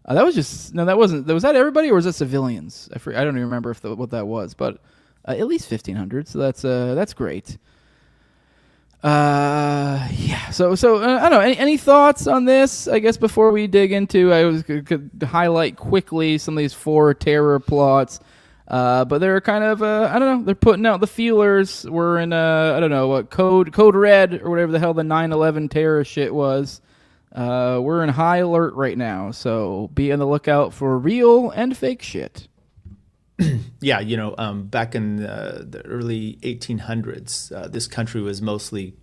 that was just, no, that wasn't, was that everybody or was that civilians? I don't even remember what that was, but at least 1,500. So that's great. Yeah. So I don't know. Any thoughts on this? I guess before we dig into, I could highlight quickly some of these 4 terror plots. But they're kind of, I don't know. They're putting out the feelers. We're in, I don't know what code red or whatever the hell the 9/11 terror shit was. We're in high alert right now. So be on the lookout for real and fake shit. Yeah, back in the early 1800s, this country was mostly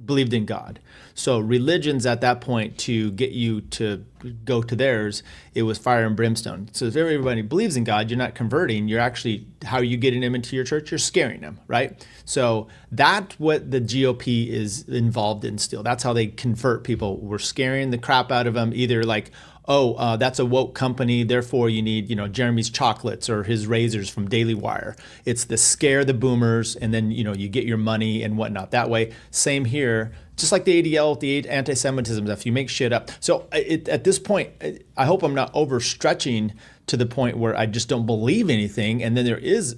believed in God. So religions at that point, to get you to go to theirs, it was fire and brimstone. So if everybody believes in God, you're not converting. You're actually, how are you getting them into your church? You're scaring them, right? So that's what the GOP is involved in still. That's how they convert people. We're scaring the crap out of them, either that's a woke company, therefore you need, Jeremy's chocolates or his razors from Daily Wire. It's the scare the boomers, and then, you get your money and whatnot that way. Same here, just like the ADL, the anti-Semitism stuff, you make shit up. So at this point, I hope I'm not overstretching to the point where I just don't believe anything, and then there is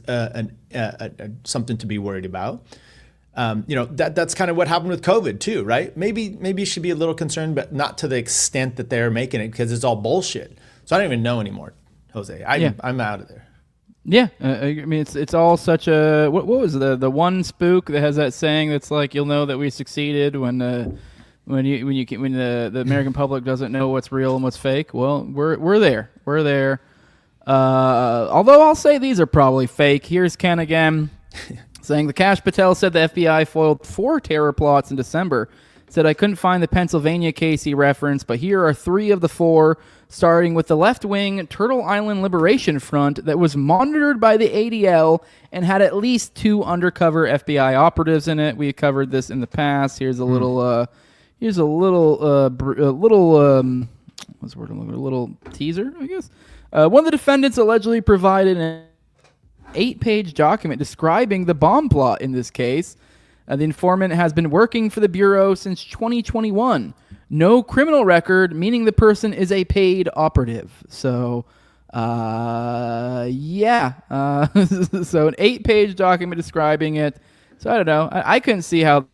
something to be worried about. That's kind of what happened with COVID too, right? Maybe you should be a little concerned, but not to the extent that they're making it, because it's all bullshit. So I don't even know anymore, Jose. I'm out of there. Yeah, I mean it's all such a what was the one spook that has that saying that's like, you'll know that we succeeded when the American public doesn't know what's real and what's fake. Well, we're there. Although I'll say these are probably fake. Here's Ken again. Saying the Kash Patel said the FBI foiled 4 terror plots in December. Said I couldn't find the Pennsylvania case he referenced, but here are 3 of the 4, starting with the left-wing Turtle Island Liberation Front that was monitored by the ADL and had at least 2 undercover FBI operatives in it. We covered this in the past. Here's a little, what's the word I'm looking for? A little teaser, I guess. One of the defendants allegedly provided an 8-page document describing the bomb plot in this case. The informant has been working for the Bureau since 2021. No criminal record, meaning the person is a paid operative. So, so an 8-page document describing it. So I don't know. I couldn't see how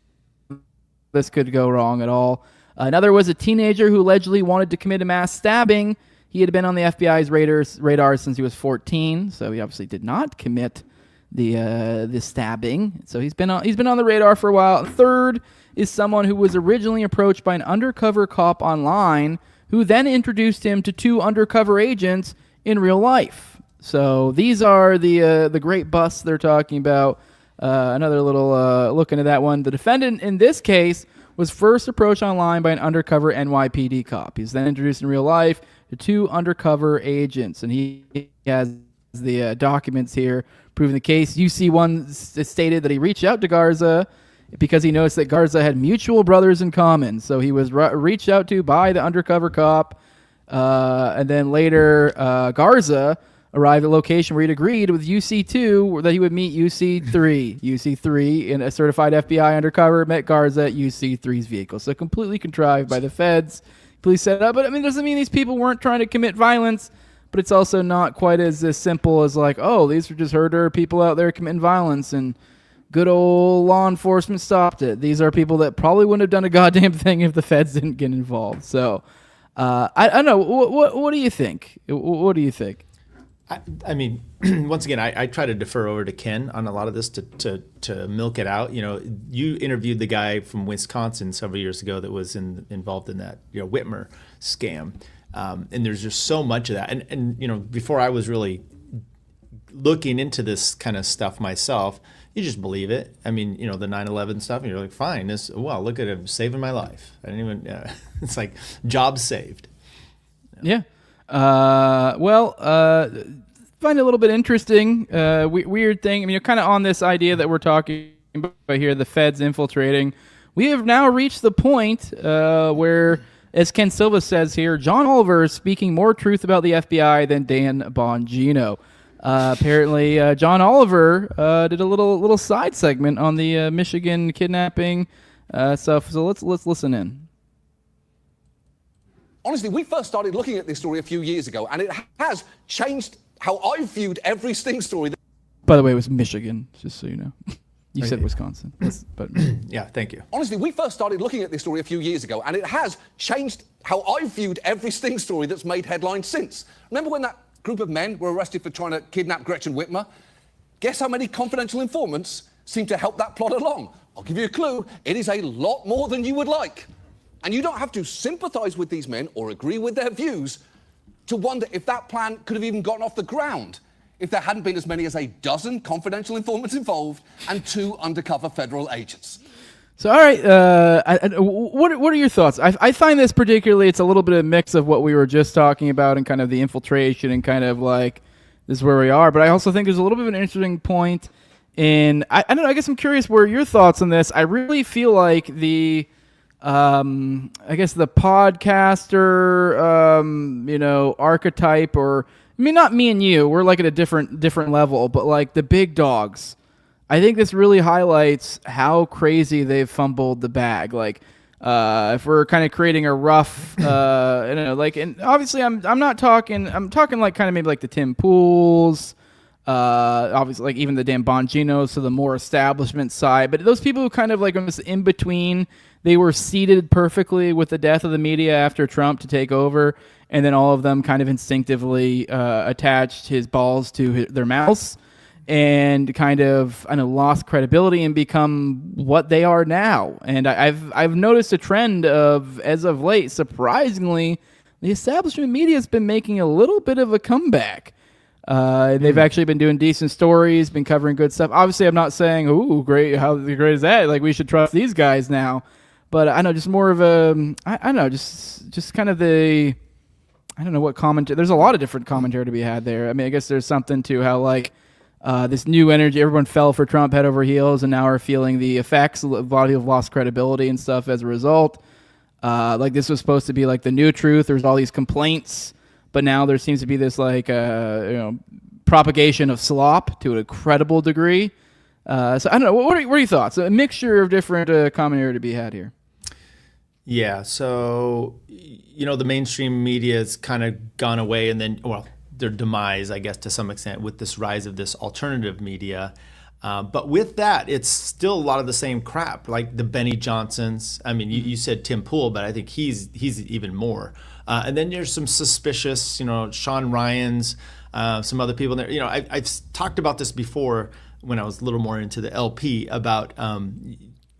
this could go wrong at all. Another was a teenager who allegedly wanted to commit a mass stabbing. He had been on the FBI's radar since he was 14, so he obviously did not commit the stabbing. So he's been on the radar for a while. Third is someone who was originally approached by an undercover cop online, who then introduced him to 2 undercover agents in real life. So these are the great busts they're talking about. Another little look into that one. The defendant in this case was first approached online by an undercover NYPD cop. He's then introduced in real life to 2 undercover agents, and he has the documents here proving the case. UC1 stated that he reached out to Garza because he noticed that Garza had mutual brothers in common. So he was reached out to by the undercover cop, and then later Garza arrived at a location where he'd agreed with UC2 that he would meet UC3. UC3, in a certified FBI undercover, met Garza at UC3's vehicle. So completely contrived by the feds. Police set up, but I mean, doesn't mean these people weren't trying to commit violence, but it's also not quite as simple as like, oh, these are just herder people out there committing violence and good old law enforcement stopped it. These are people that probably wouldn't have done a goddamn thing if the feds didn't get involved. So, I don't know. What do you think? What do you think? I mean, once again, I try to defer over to Ken on a lot of this to milk it out. You interviewed the guy from Wisconsin several years ago that was involved in that Whitmer scam, and there's just so much of that. And before I was really looking into this kind of stuff myself, you just believe it. I mean, the 9/11 stuff, and you're like, fine, look at him saving my life. I didn't even. It's like job saved. Yeah. Find it a little bit interesting, weird thing. I mean, you're kind of on this idea that we're talking about here, the feds infiltrating. We have now reached the point where, as Ken Silva says here, John Oliver is speaking more truth about the FBI than Dan Bongino. Apparently, John Oliver did a little side segment on the Michigan kidnapping stuff. So let's listen in. Honestly, we first started looking at this story a few years ago, and it has changed how I viewed every sting story. By the way, it was Michigan, just so you know. You said Wisconsin. But yeah, thank you. Honestly, we first started looking at this story a few years ago, and it has changed how I viewed every sting story that's made headlines since. Remember when that group of men were arrested for trying to kidnap Gretchen Whitmer? Guess how many confidential informants seemed to help that plot along? I'll give you a clue. It is a lot more than you would like. And you don't have to sympathize with these men or agree with their views to wonder if that plan could have even gotten off the ground if there hadn't been as many as a dozen confidential informants involved and 2 undercover federal agents. So, all right, what are your thoughts? I find this particularly, it's a little bit of a mix of what we were just talking about and kind of the infiltration and kind of like, this is where we are. But I also think there's a little bit of an interesting point in, I don't know, I guess I'm curious where your thoughts on this. I really feel like the I guess the podcaster, archetype, or I mean, not me and you. We're like at a different level, but like the big dogs. I think this really highlights how crazy they've fumbled the bag. Like, if we're kind of creating a rough, and obviously I'm talking like kind of maybe like the Tim Pools, obviously like even the Dan Bonginos, so the more establishment side. But those people who kind of like on this in between, they were seated perfectly with the death of the media after Trump to take over, and then all of them kind of instinctively attached his balls to their mouths. And kind of, lost credibility and become what they are now. And I've noticed a trend of, as of late, surprisingly, the establishment media has been making a little bit of a comeback. They've actually been doing decent stories, been covering good stuff. Obviously, I'm not saying, ooh, great, how great is that? Like, we should trust these guys now. But I know, just more of a, I don't know, just kind of the, I don't know what commentary. There's a lot of different commentary to be had there. I mean, I guess there's something to how, like, this new energy, everyone fell for Trump head over heels, and now are feeling the effects. A lot of people have lost credibility and stuff as a result. Like, this was supposed to be like the new truth. There's all these complaints, but now there seems to be this like propagation of slop to an incredible degree. So I don't know. What are your thoughts? A mixture of different commentary to be had here. Yeah. So the mainstream media has kind of gone away, and then their demise, I guess, to some extent, with this rise of this alternative media. But with that, it's still a lot of the same crap, like the Benny Johnsons. I mean, you said Tim Pool, but I think he's even more. And then there's some suspicious, Sean Ryan's, some other people there. I've talked about this before when I was a little more into the LP about,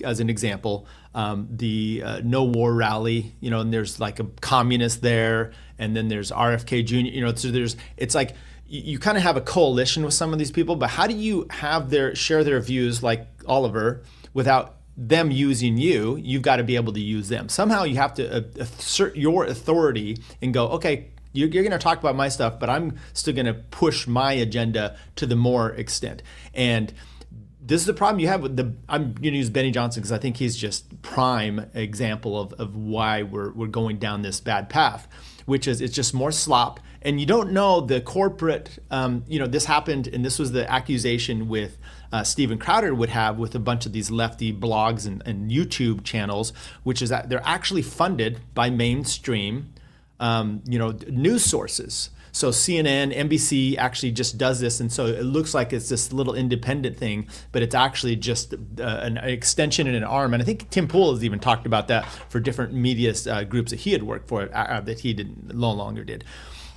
as an example, the No War rally, and there's like a communist there, and then there's RFK Jr., so it's like you kind of have a coalition with some of these people, but how do you have share their views like Oliver without them using you? You've got to be able to use them. Somehow you have to assert your authority and go, okay, you're going to talk about my stuff, but I'm still going to push my agenda to the more extent. And this is the problem you have with I'm going to use Benny Johnson because I think he's just prime example of why we're going down this bad path, which is it's just more slop. And you don't know the corporate, this happened, and this was the accusation with Steven Crowder would have with a bunch of these lefty blogs and YouTube channels, which is that they're actually funded by mainstream, news sources. So CNN, NBC actually just does this, and so it looks like it's this little independent thing, but it's actually just an extension and an arm. And I think Tim Pool has even talked about that for different media groups that he had worked for that he no longer did.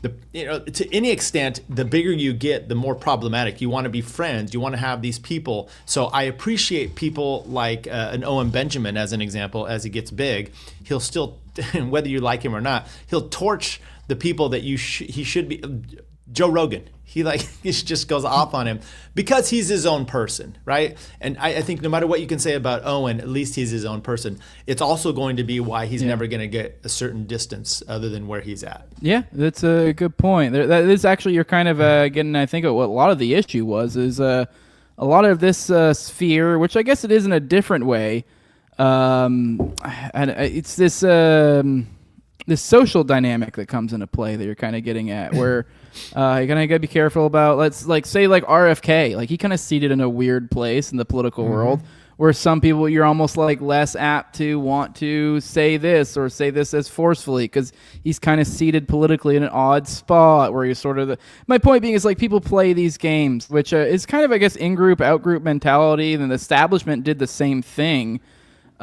To any extent, the bigger you get, the more problematic. You want to be friends. You want to have these people. So I appreciate people like an Owen Benjamin, as an example. As he gets big, he'll still, whether you like him or not, he'll torch the people that he should be. Joe Rogan, he just goes off on him because he's his own person, right? And I think no matter what you can say about Owen, at least he's his own person. It's also going to be why he's never going to get a certain distance other than where he's at. Yeah, that's a good point. That is actually, you're kind of getting, I think, at what a lot of the issue is a lot of this sphere, which I guess it is in a different way. And it's this social dynamic that comes into play that you're kind of getting at, where you kind of got to be careful about. Let's say RFK, like he kind of seated in a weird place in the political world, where some people you're almost like less apt to want to say this or say this as forcefully because he's kind of seated politically in an odd spot where you're sort of my point being is like people play these games, which is kind of, I guess, in-group, out-group mentality, and the establishment did the same thing.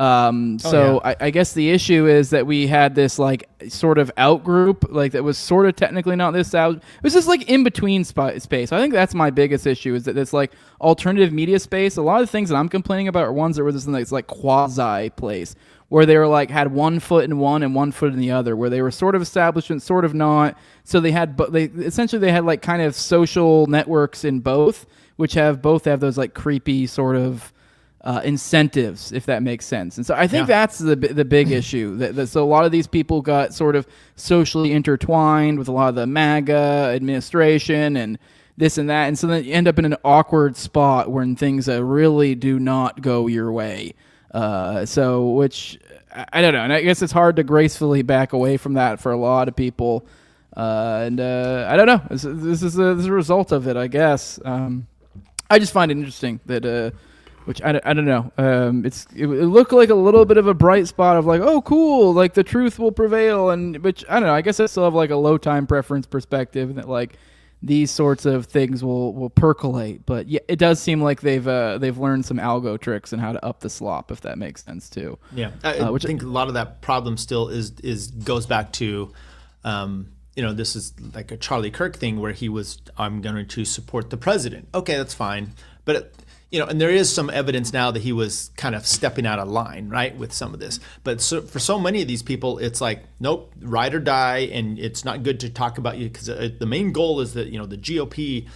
I guess the issue is that we had this like sort of out group, like that was sort of technically not this out. It was just like in between space. I think that's my biggest issue, is that this like alternative media space. A lot of the things that I'm complaining about are ones that were this like quasi place where they were like had 1 foot in one and 1 foot in the other, where they were sort of establishment, sort of not. So they had, they had like kind of social networks in both, which have those like creepy sort of incentives, if that makes sense. And so I think that's the big issue. So a lot of these people got sort of socially intertwined with a lot of the MAGA administration and this and that. And so then you end up in an awkward spot when things really do not go your way. So, which I don't know, and I guess it's hard to gracefully back away from that for a lot of people. I don't know. This is a result of it, I guess. I just find it interesting that, which I don't know. It looked like a little bit of a bright spot of like, oh, cool, like the truth will prevail, and which I don't know. I guess I still have like a low time preference perspective that like these sorts of things will percolate. But yeah, it does seem like they've learned some algo tricks and how to up the slop, if that makes sense too. Yeah, I think a lot of that problem still goes back to. This is like a Charlie Kirk thing where he was, I'm going to support the president. Okay, that's fine. But, and there is some evidence now that he was kind of stepping out of line, right, with some of this. But for so many of these people, it's like, nope, ride or die, and it's not good to talk about you because the main goal is that, the GOP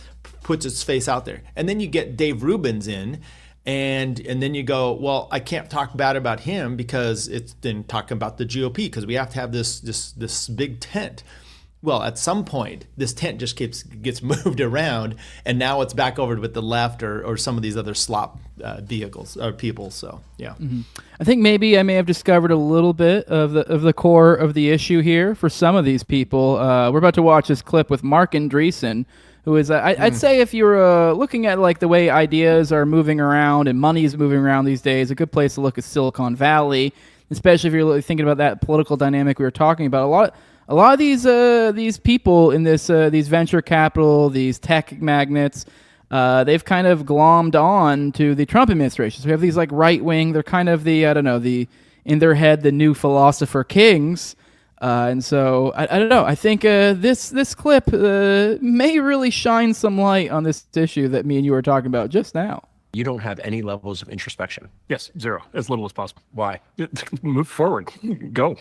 puts its face out there. And then you get Dave Rubin's in, and then you go, well, I can't talk bad about him because it's then talking about the GOP because we have to have this big tent. Well, at some point, this tent just gets moved around, and now it's back over with the left or some of these other slop vehicles or people. So, yeah. Mm-hmm. I think maybe I may have discovered a little bit of the core of the issue here for some of these people. We're about to watch this clip with Mark Andreessen, who is, I'd say if you're looking at like the way ideas are moving around and money is moving around these days, a good place to look is Silicon Valley, especially if you're thinking about that political dynamic we were talking about. A lot of these people in these venture capital, these tech magnates, they've kind of glommed on to the Trump administration. So we have these like right wing. They're kind of in their head the new philosopher kings. And so I don't know. I think this clip may really shine some light on this issue that me and you were talking about just now. You don't have any levels of introspection. Yes, zero, as little as possible. Why? Move forward, go.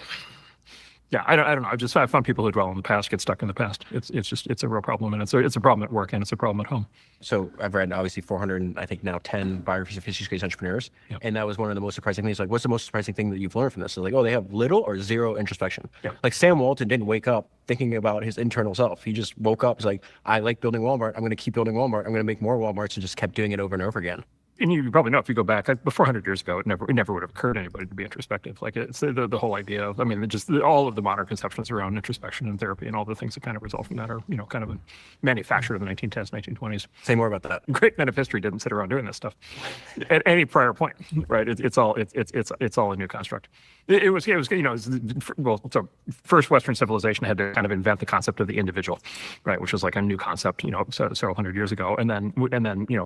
Yeah, I don't know. I found people who dwell on the past get stuck in the past. It's a real problem, and it's a problem at work and it's a problem at home. So I've read obviously 400, I think now 10 biographies of history entrepreneurs, and that was one of the most surprising things. Like, what's the most surprising thing that you've learned from this? So like, oh, they have little or zero introspection. Yeah. Like Sam Walton didn't wake up thinking about his internal self. He just woke up. He's like, I like building Walmart. I'm going to keep building Walmart. I'm going to make more Walmarts, and just kept doing it over and over again. And you probably know if you go back before 100 years ago, it never would have occurred to anybody to be introspective. Like it's the whole idea of, all of the modern conceptions around introspection and therapy and all the things that kind of result from that are, kind of manufactured in the 1910s, 1920s. Say more about that. Great men of history didn't sit around doing this stuff at any prior point, right? It's all a new construct. So first Western civilization had to kind of invent the concept of the individual, right? Which was like a new concept, several hundred years ago. And then,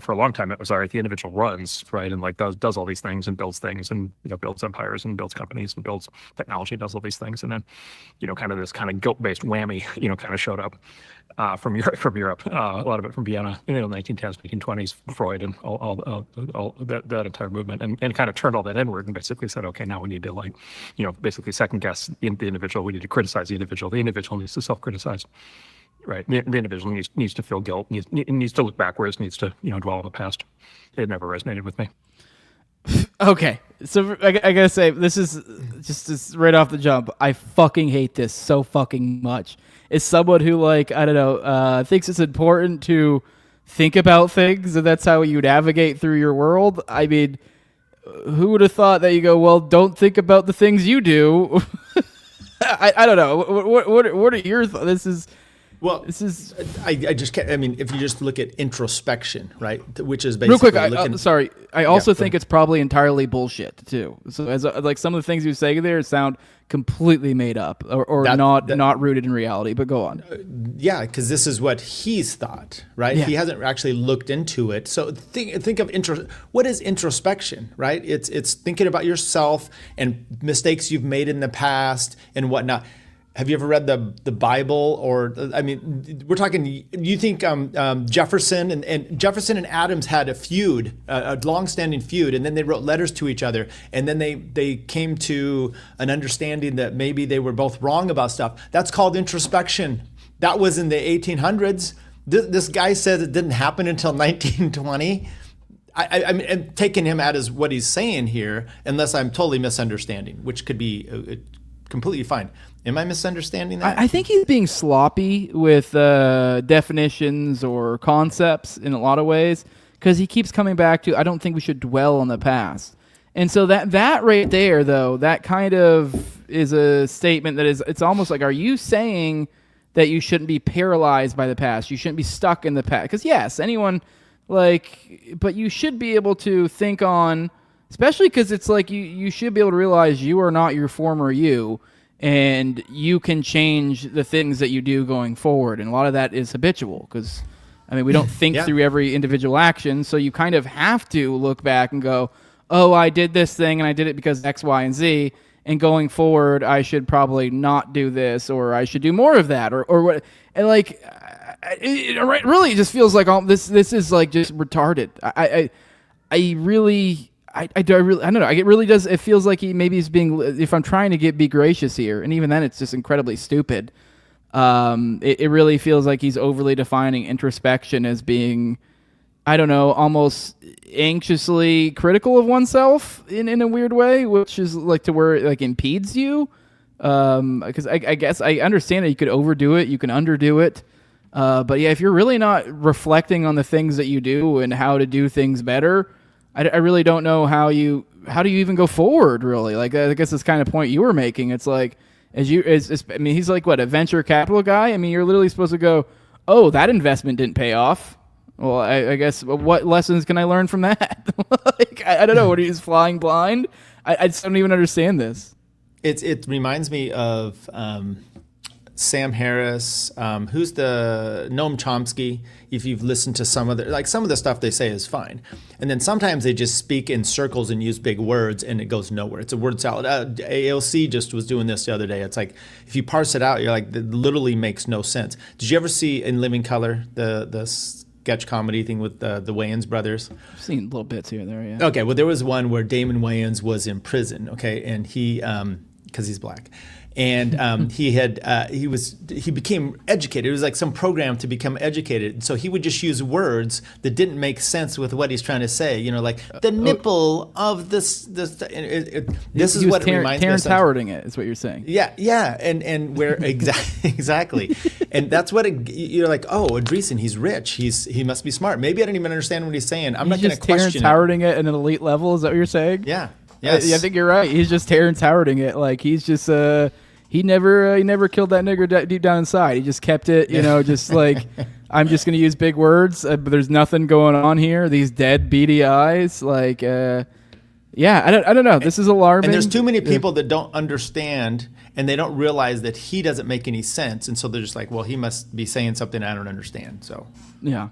for a long time it was, all right, the individual runs, right? And like does all these things and builds things and, builds empires and builds companies and builds technology, does all these things. And then, kind of this kind of guilt-based whammy, kind of showed up from Europe, a lot of it from Vienna, 1910s, 1920s, Freud and all that entire movement, and kind of turned all that inward and basically said, okay, now we need to basically second guess the individual. We need to criticize the individual. The individual needs to self-criticize. Right. The individual needs to feel guilt, needs to look backwards, needs to, dwell on the past. It never resonated with me. Okay. So I gotta say, this is just right off the jump. I fucking hate this so fucking much. As someone who thinks it's important to think about things and that's how you navigate through your world. I mean, who would have thought that you go, well, don't think about the things you do. I don't know. What are your thoughts? I just can't. I mean, if you just look at introspection, right, which is basically real quick. I also think it's probably entirely bullshit too. So as like some of the things you say there sound completely made up or not rooted in reality. But go on. Because this is what he's thought, right? Yeah. He hasn't actually looked into it. So think of what is introspection, right? It's thinking about yourself and mistakes you've made in the past and whatnot. Have you ever read the Bible? Or we're talking. You think Jefferson and Jefferson and Adams had a feud, a long-standing feud, and then they wrote letters to each other, and then they came to an understanding that maybe they were both wrong about stuff. That's called introspection. That was in the 1800s. This guy says it didn't happen until 1920. I'm taking him at what he's saying here, unless I'm totally misunderstanding, which could be completely fine. Am I misunderstanding that? I think he's being sloppy with definitions or concepts in a lot of ways because he keeps coming back to, I don't think we should dwell on the past. And so that right there, though, that kind of is a statement that is, it's almost like, are you saying that you shouldn't be paralyzed by the past? You shouldn't be stuck in the past? Because yes, anyone, like, but you should be able to think on, especially because it's like you should be able to realize you are not your former you, and you can change the things that you do going forward. And a lot of that is habitual because, I mean, we don't think through every individual action. So you kind of have to look back and go, oh, I did this thing and I did it because X, Y, and Z. And going forward, I should probably not do this, or I should do more of that, or what. And like, it really just feels like all this is like just retarded. I don't know. It really does. It feels like he's being, if I'm trying to be gracious here, and even then it's just incredibly stupid. It really feels like he's overly defining introspection as being, I don't know, almost anxiously critical of oneself in a weird way, which is like to where it like impedes you. Because I guess I understand that you could overdo it, you can underdo it. But yeah, if you're really not reflecting on the things that you do and how to do things better, I really don't know how do you even go forward, really? Like, I guess this kind of point you were making. It's like, I mean, he's like, what, a venture capital guy? I mean, you're literally supposed to go, oh, that investment didn't pay off. Well, I guess, what lessons can I learn from that? Like, I don't know. What, he's flying blind? I just don't even understand this. It reminds me of Sam Harris, who's the Noam Chomsky. If you've listened to some of the stuff they say is fine, and then sometimes they just speak in circles and use big words, and it goes nowhere. It's a word salad. AOC just was doing this the other day. It's like, if you parse it out, you're like, it literally makes no sense. Did you ever see In Living Color the sketch comedy thing with the Wayans brothers? I've seen little bits here and there. Yeah. Okay. Well, there was one where Damon Wayans was in prison. Okay, and he because he's black. And he became educated. It was like some program to become educated. So he would just use words that didn't make sense with what he's trying to say. You know, like the nipple of this. This is what it reminds me of. Terrence Howarding it is what you're saying. Yeah, and where exactly, and that's what you're like. Oh, Andreessen, he's rich. He must be smart. Maybe I don't even understand what he's saying. I'm not going to question Terrence Howarding it at an elite level. Is that what you're saying? Yeah. Yes. I think you're right. He's just Terrence Howarding it. Like, he's just he never killed that nigger deep down inside. He just kept it, just like, I'm just going to use big words, but there's nothing going on here. These dead, beady eyes. Like, I don't know. This is alarming. And there's too many people that don't understand, and they don't realize that he doesn't make any sense. And so they're just like, well, he must be saying something I don't understand. So, yeah.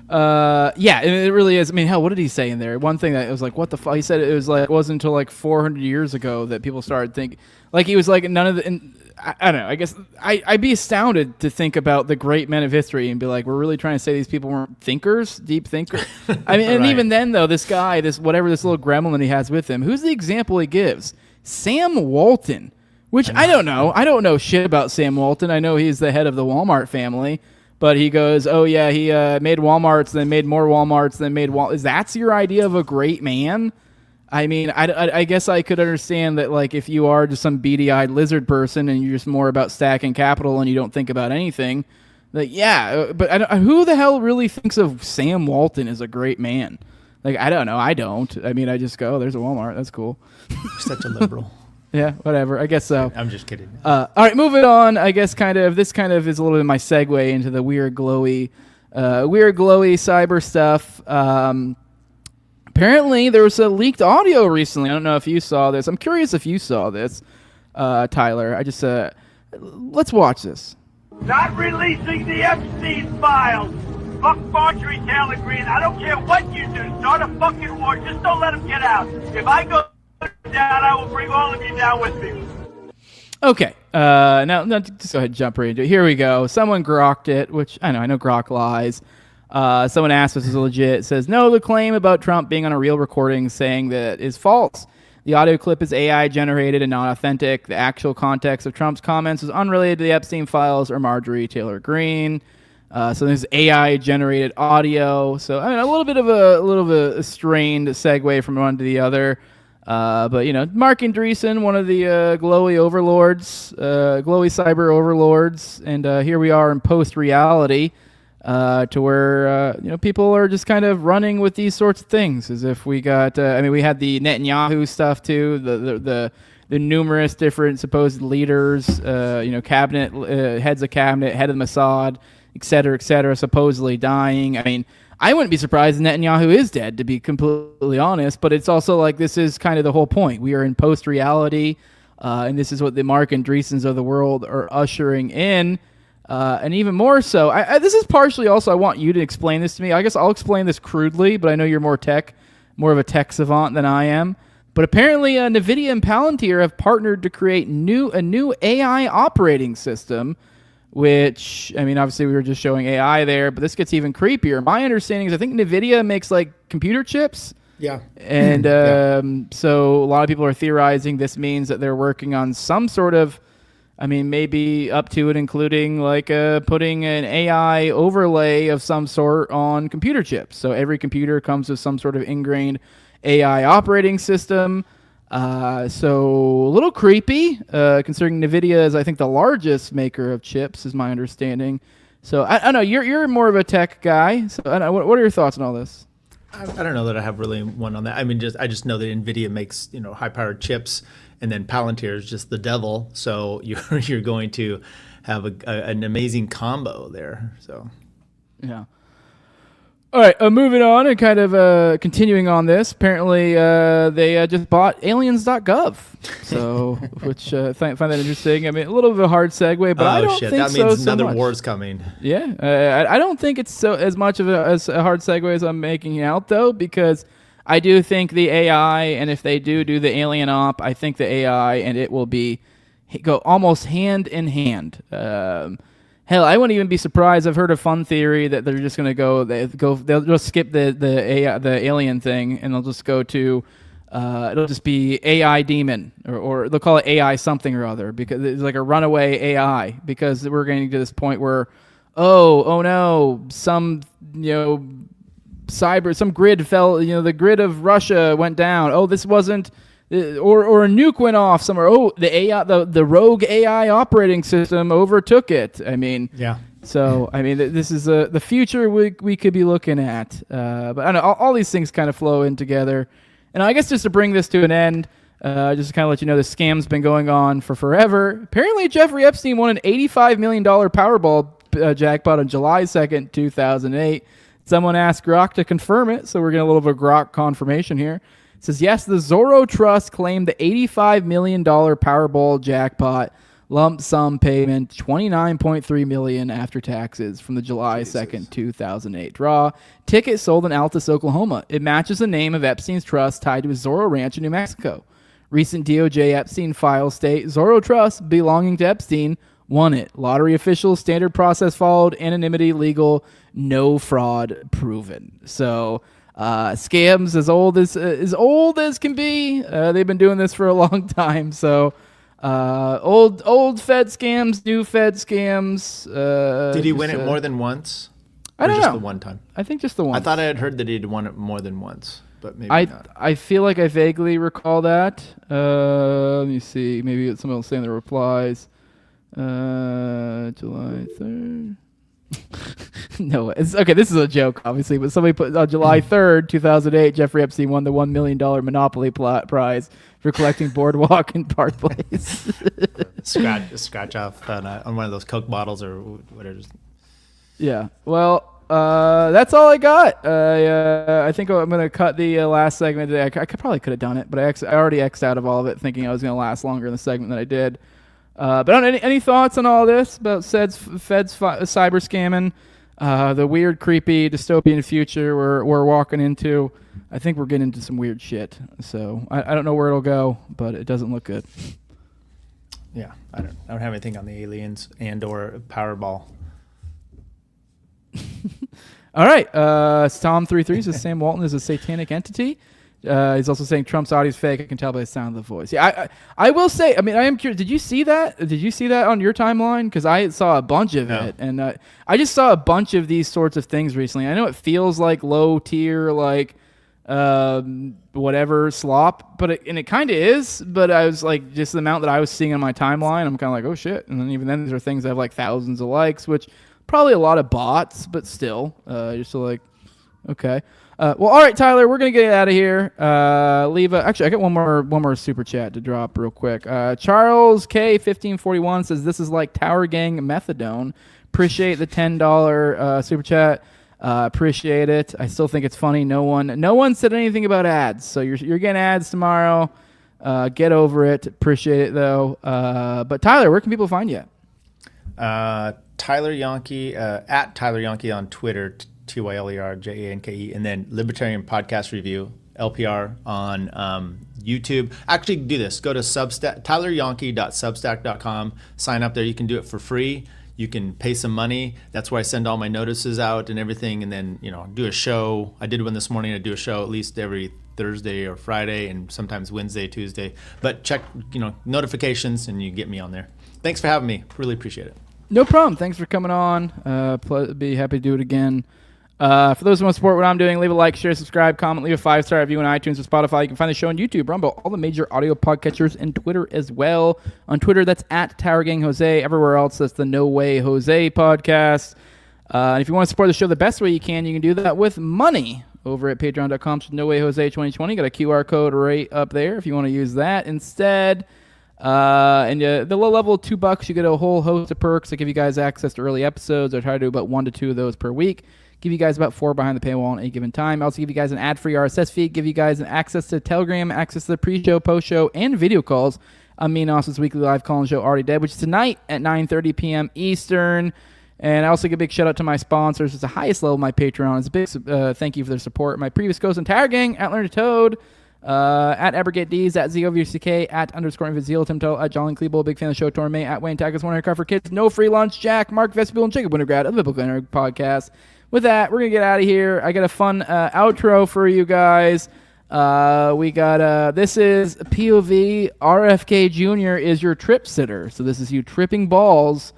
It really is. I mean, hell, what did he say in there? One thing that it was like, what the fuck? He said it was like, it wasn't until like 400 years ago that people started thinking, like, he was like, none of the, and I don't know, I guess I'd be astounded to think about the great men of history and be like, we're really trying to say these people weren't thinkers, deep thinkers. I mean, and Right. even then though, this guy, this little gremlin he has with him, who's the example he gives? Sam Walton, which I don't know. I don't know shit about Sam Walton. I know he's the head of the Walmart family. But he goes, oh, yeah, he made Walmarts, then made more Walmarts, then made Walmarts. That's your idea of a great man? I mean, I guess I could understand that, like, if you are just some beady-eyed lizard person and you're just more about stacking capital and you don't think about anything, like, yeah. But who the hell really thinks of Sam Walton as a great man? Like, I don't know. I don't. I mean, I just go, oh, there's a Walmart. That's cool. You're such a liberal. Yeah, whatever. I guess so. I'm just kidding. All right, moving on. I guess this kind of is a little bit of my segue into the weird glowy cyber stuff. Apparently, there was a leaked audio recently. I don't know if you saw this. I'm curious if you saw this, Tyler. Let's watch this. Not releasing the Epstein files. Fuck Marjorie Taylor Greene. I don't care what you do. Start a fucking war. Just don't let him get out. If I go down, I will bring all of you down with me. Okay. Now, just go ahead and jump right into it. Here we go. Someone grokked it, which I know Grok lies. Someone asked if this is legit. It says, no, the claim about Trump being on a real recording saying that is false. The audio clip is AI generated and not authentic. The actual context of Trump's comments is unrelated to the Epstein files or Marjorie Taylor Greene. So there's AI generated audio. So I mean, a little bit of a strained segue from one to the other. But Mark Andreessen, one of the glowy overlords, glowy cyber overlords, and here we are in post reality. to where people are just kind of running with these sorts of things. As if we got, we had the Netanyahu stuff too, the numerous different supposed leaders, cabinet heads of cabinet, head of the Mossad, et cetera, supposedly dying. I mean, I wouldn't be surprised if Netanyahu is dead, to be completely honest. But it's also like this is kind of the whole point. We are in post-reality, and this is what the Mark Andreessens of the world are ushering in. And even more so, this is partially also I want you to explain this to me. I guess I'll explain this crudely, but I know you're more of a tech savant than I am. But apparently NVIDIA and Palantir have partnered to create a new AI operating system, which, obviously we were just showing AI there, but this gets even creepier. My understanding is I think NVIDIA makes like computer chips. Yeah. And so a lot of people are theorizing this means that they're working on some sort of, maybe up to and including like putting an AI overlay of some sort on computer chips. So every computer comes with some sort of ingrained AI operating system. So a little creepy, considering NVIDIA is, I think, the largest maker of chips, is my understanding. So I know you're more of a tech guy. So I don't know, what are your thoughts on all this? I don't know that I have really one on that. I just know that NVIDIA makes high-powered chips, and then Palantir is just the devil. So you're going to have an amazing combo there. So yeah. All right, moving on and kind of continuing on this. Apparently, they just bought aliens.gov, so which find that interesting. A little bit of a hard segue, but I don't think that so. means another much. war's coming. Yeah, I don't think it's as much of as a hard segue as I'm making it out, though, because I do think the AI, and if they do the alien op, I think the AI and it will go almost hand in hand. Hell, I wouldn't even be surprised. I've heard a fun theory that they're just going to they'll just skip the alien thing, and they'll just go to, it'll just be AI demon, or they'll call it AI something or other, because it's like a runaway AI, because we're getting to this point where, oh no, some grid fell, the grid of Russia went down. Oh, this wasn't, or a nuke went off somewhere. Oh, the AI, the rogue AI operating system overtook it. Yeah. So this is the future we could be looking at. But I don't know, all these things kind of flow in together. And I guess just to bring this to an end, just to kind of let you know, the scam's been going on for forever. Apparently, Jeffrey Epstein won an $85 million Powerball jackpot on July 2nd, 2008. Someone asked Grok to confirm it, so we're getting a little bit of Grok confirmation here. It says, yes, the Zorro Trust claimed the $85 million Powerball jackpot lump sum payment, $29.3 million after taxes from the July 2nd, 2008 draw. Ticket sold in Altus, Oklahoma. It matches the name of Epstein's trust tied to his Zorro Ranch in New Mexico. Recent DOJ Epstein files state Zorro Trust belonging to Epstein won it. Lottery officials, standard process followed, anonymity legal, no fraud proven. So scams as old as can be. They've been doing this for a long time. So old Fed scams, new Fed scams. Did he win it more than once? I don't know. Just the one time? I think just the one. I thought I had heard that he'd won it more than once, but maybe not. I feel like I vaguely recall that. Let me see. Maybe it's someone else saying the replies. July 3rd. No, it's okay. This is a joke, obviously, but somebody put on July 3rd, 2008, Jeffrey Epstein won the $1 million Monopoly prize for collecting Boardwalk and Park Place. scratch off on one of those Coke bottles or whatever. Yeah. Well, that's all I got. I think I'm going to cut the last segment today. I probably could have done it, but I already X'd out of all of it, thinking I was going to last longer in the segment than I did. But any thoughts on all this about Fed's cyber scamming, the weird, creepy, dystopian future we're walking into? I think we're getting into some weird shit. So I don't know where it'll go, but it doesn't look good. Yeah, I don't have anything on the aliens and or Powerball. All right. Tom33 says Sam Walton is a satanic entity. He's also saying Trump's audio is fake. I can tell by the sound of the voice. Yeah, I will say, I am curious. Did you see that? Did you see that on your timeline? Because I saw a bunch of it. And I just saw a bunch of these sorts of things recently. I know it feels like low tier, like whatever slop, but it kind of is. But I was like, just the amount that I was seeing on my timeline, I'm kind of like, oh shit. And then even then, these are things that have like thousands of likes, which Probably a lot of bots, but still, you're still like, okay. Well, all right, Tyler, we're gonna get out of here. Actually, I got one more super chat to drop real quick. Charles K1541 says this is like Tower Gang methadone. Appreciate the $10 super chat. Appreciate it. I still think it's funny. No one said anything about ads, so you're getting ads tomorrow. Get over it. Appreciate it though. But Tyler, where can people find you? Tyler Janke at Tyler Janke on Twitter. TYLERJANKE, and then Libertarian Podcast Review, LPR, on YouTube. Actually, do this. Go to Substack, tylerjanke.substack.com. Sign up there. You can do it for free. You can pay some money. That's where I send all my notices out and everything. And then, do a show. I did one this morning. I do a show at least every Thursday or Friday, and sometimes Wednesday, Tuesday. But check, notifications, and you get me on there. Thanks for having me. Really appreciate it. No problem. Thanks for coming on. Be happy to do it again. For those who want to support what I'm doing, leave a like, share, subscribe, comment, leave a 5-star review on iTunes or Spotify. You can find the show on YouTube, Rumble, all the major audio podcatchers, and Twitter as well. On Twitter, that's at Tower Gang Jose. Everywhere else, that's the No Way Jose podcast. And if you want to support the show the best way you can do that with money over at patreon.com/NoWayJose2020. Got a QR code right up there if you want to use that instead. And the low level $2, you get a whole host of perks that give you guys access to early episodes. I try to do about 1 to 2 of those per week. Give you guys about 4 behind the paywall at any given time. I also give you guys an ad-free RSS feed. Give you guys access to Telegram, access to the pre-show, post-show, and video calls on me and Austin's weekly live call-in show, Already Dead, which is tonight at 9:30 p.m. Eastern. And I also give a big shout-out to my sponsors. It's the highest level of my Patreon. It's a big thank you for their support. My previous ghost and Tower Gang, at Learned Toad, at Abrogate D's, at ZOVCK, at _Invisiel, Tim Tuttle, at John Klebold, big fan of the show, Torme, at Wayne Tackers, One Haircut for Kids, No Free Lunch, Jack, Mark Vestibule, and Jacob Wintergrad of the Biblical Nerd Podcast. With that, we're going to get out of here. I got a fun outro for you guys. We got, this is POV. RFK Jr. is your trip sitter. So this is you tripping balls.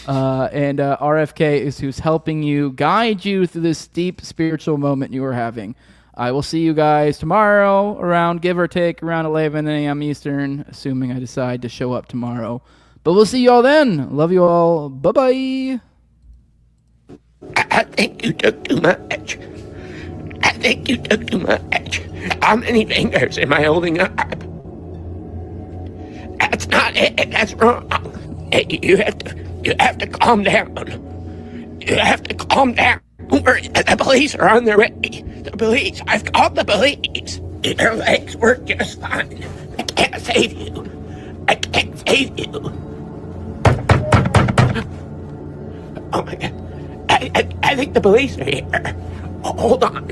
And RFK is who's helping you, guide you through this deep spiritual moment you are having. I will see you guys tomorrow around, give or take, around 11 a.m. Eastern, assuming I decide to show up tomorrow. But we'll see you all then. Love you all. Bye-bye. I think you took too much. I think you took too much. How many fingers am I holding up? That's not it. That's wrong. Hey, you have to calm down. You have to calm down. The police are on their way. The police. I've called the police. Your legs work just fine. I can't save you. I can't save you. Oh my God. I think the police are here. Hold on.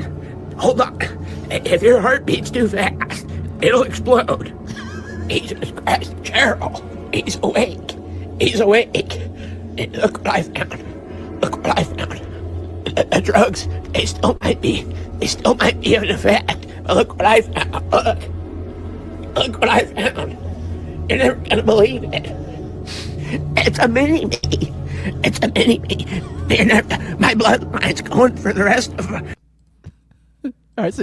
If your heart beats too fast, it'll explode. Jesus Christ, Cheryl. He's awake. Look what I found. The drugs, they still might be in effect. But look what I found. Look what I found. You're never gonna believe it. It's a mini-me. My bloodline's going for the rest of my... All right, so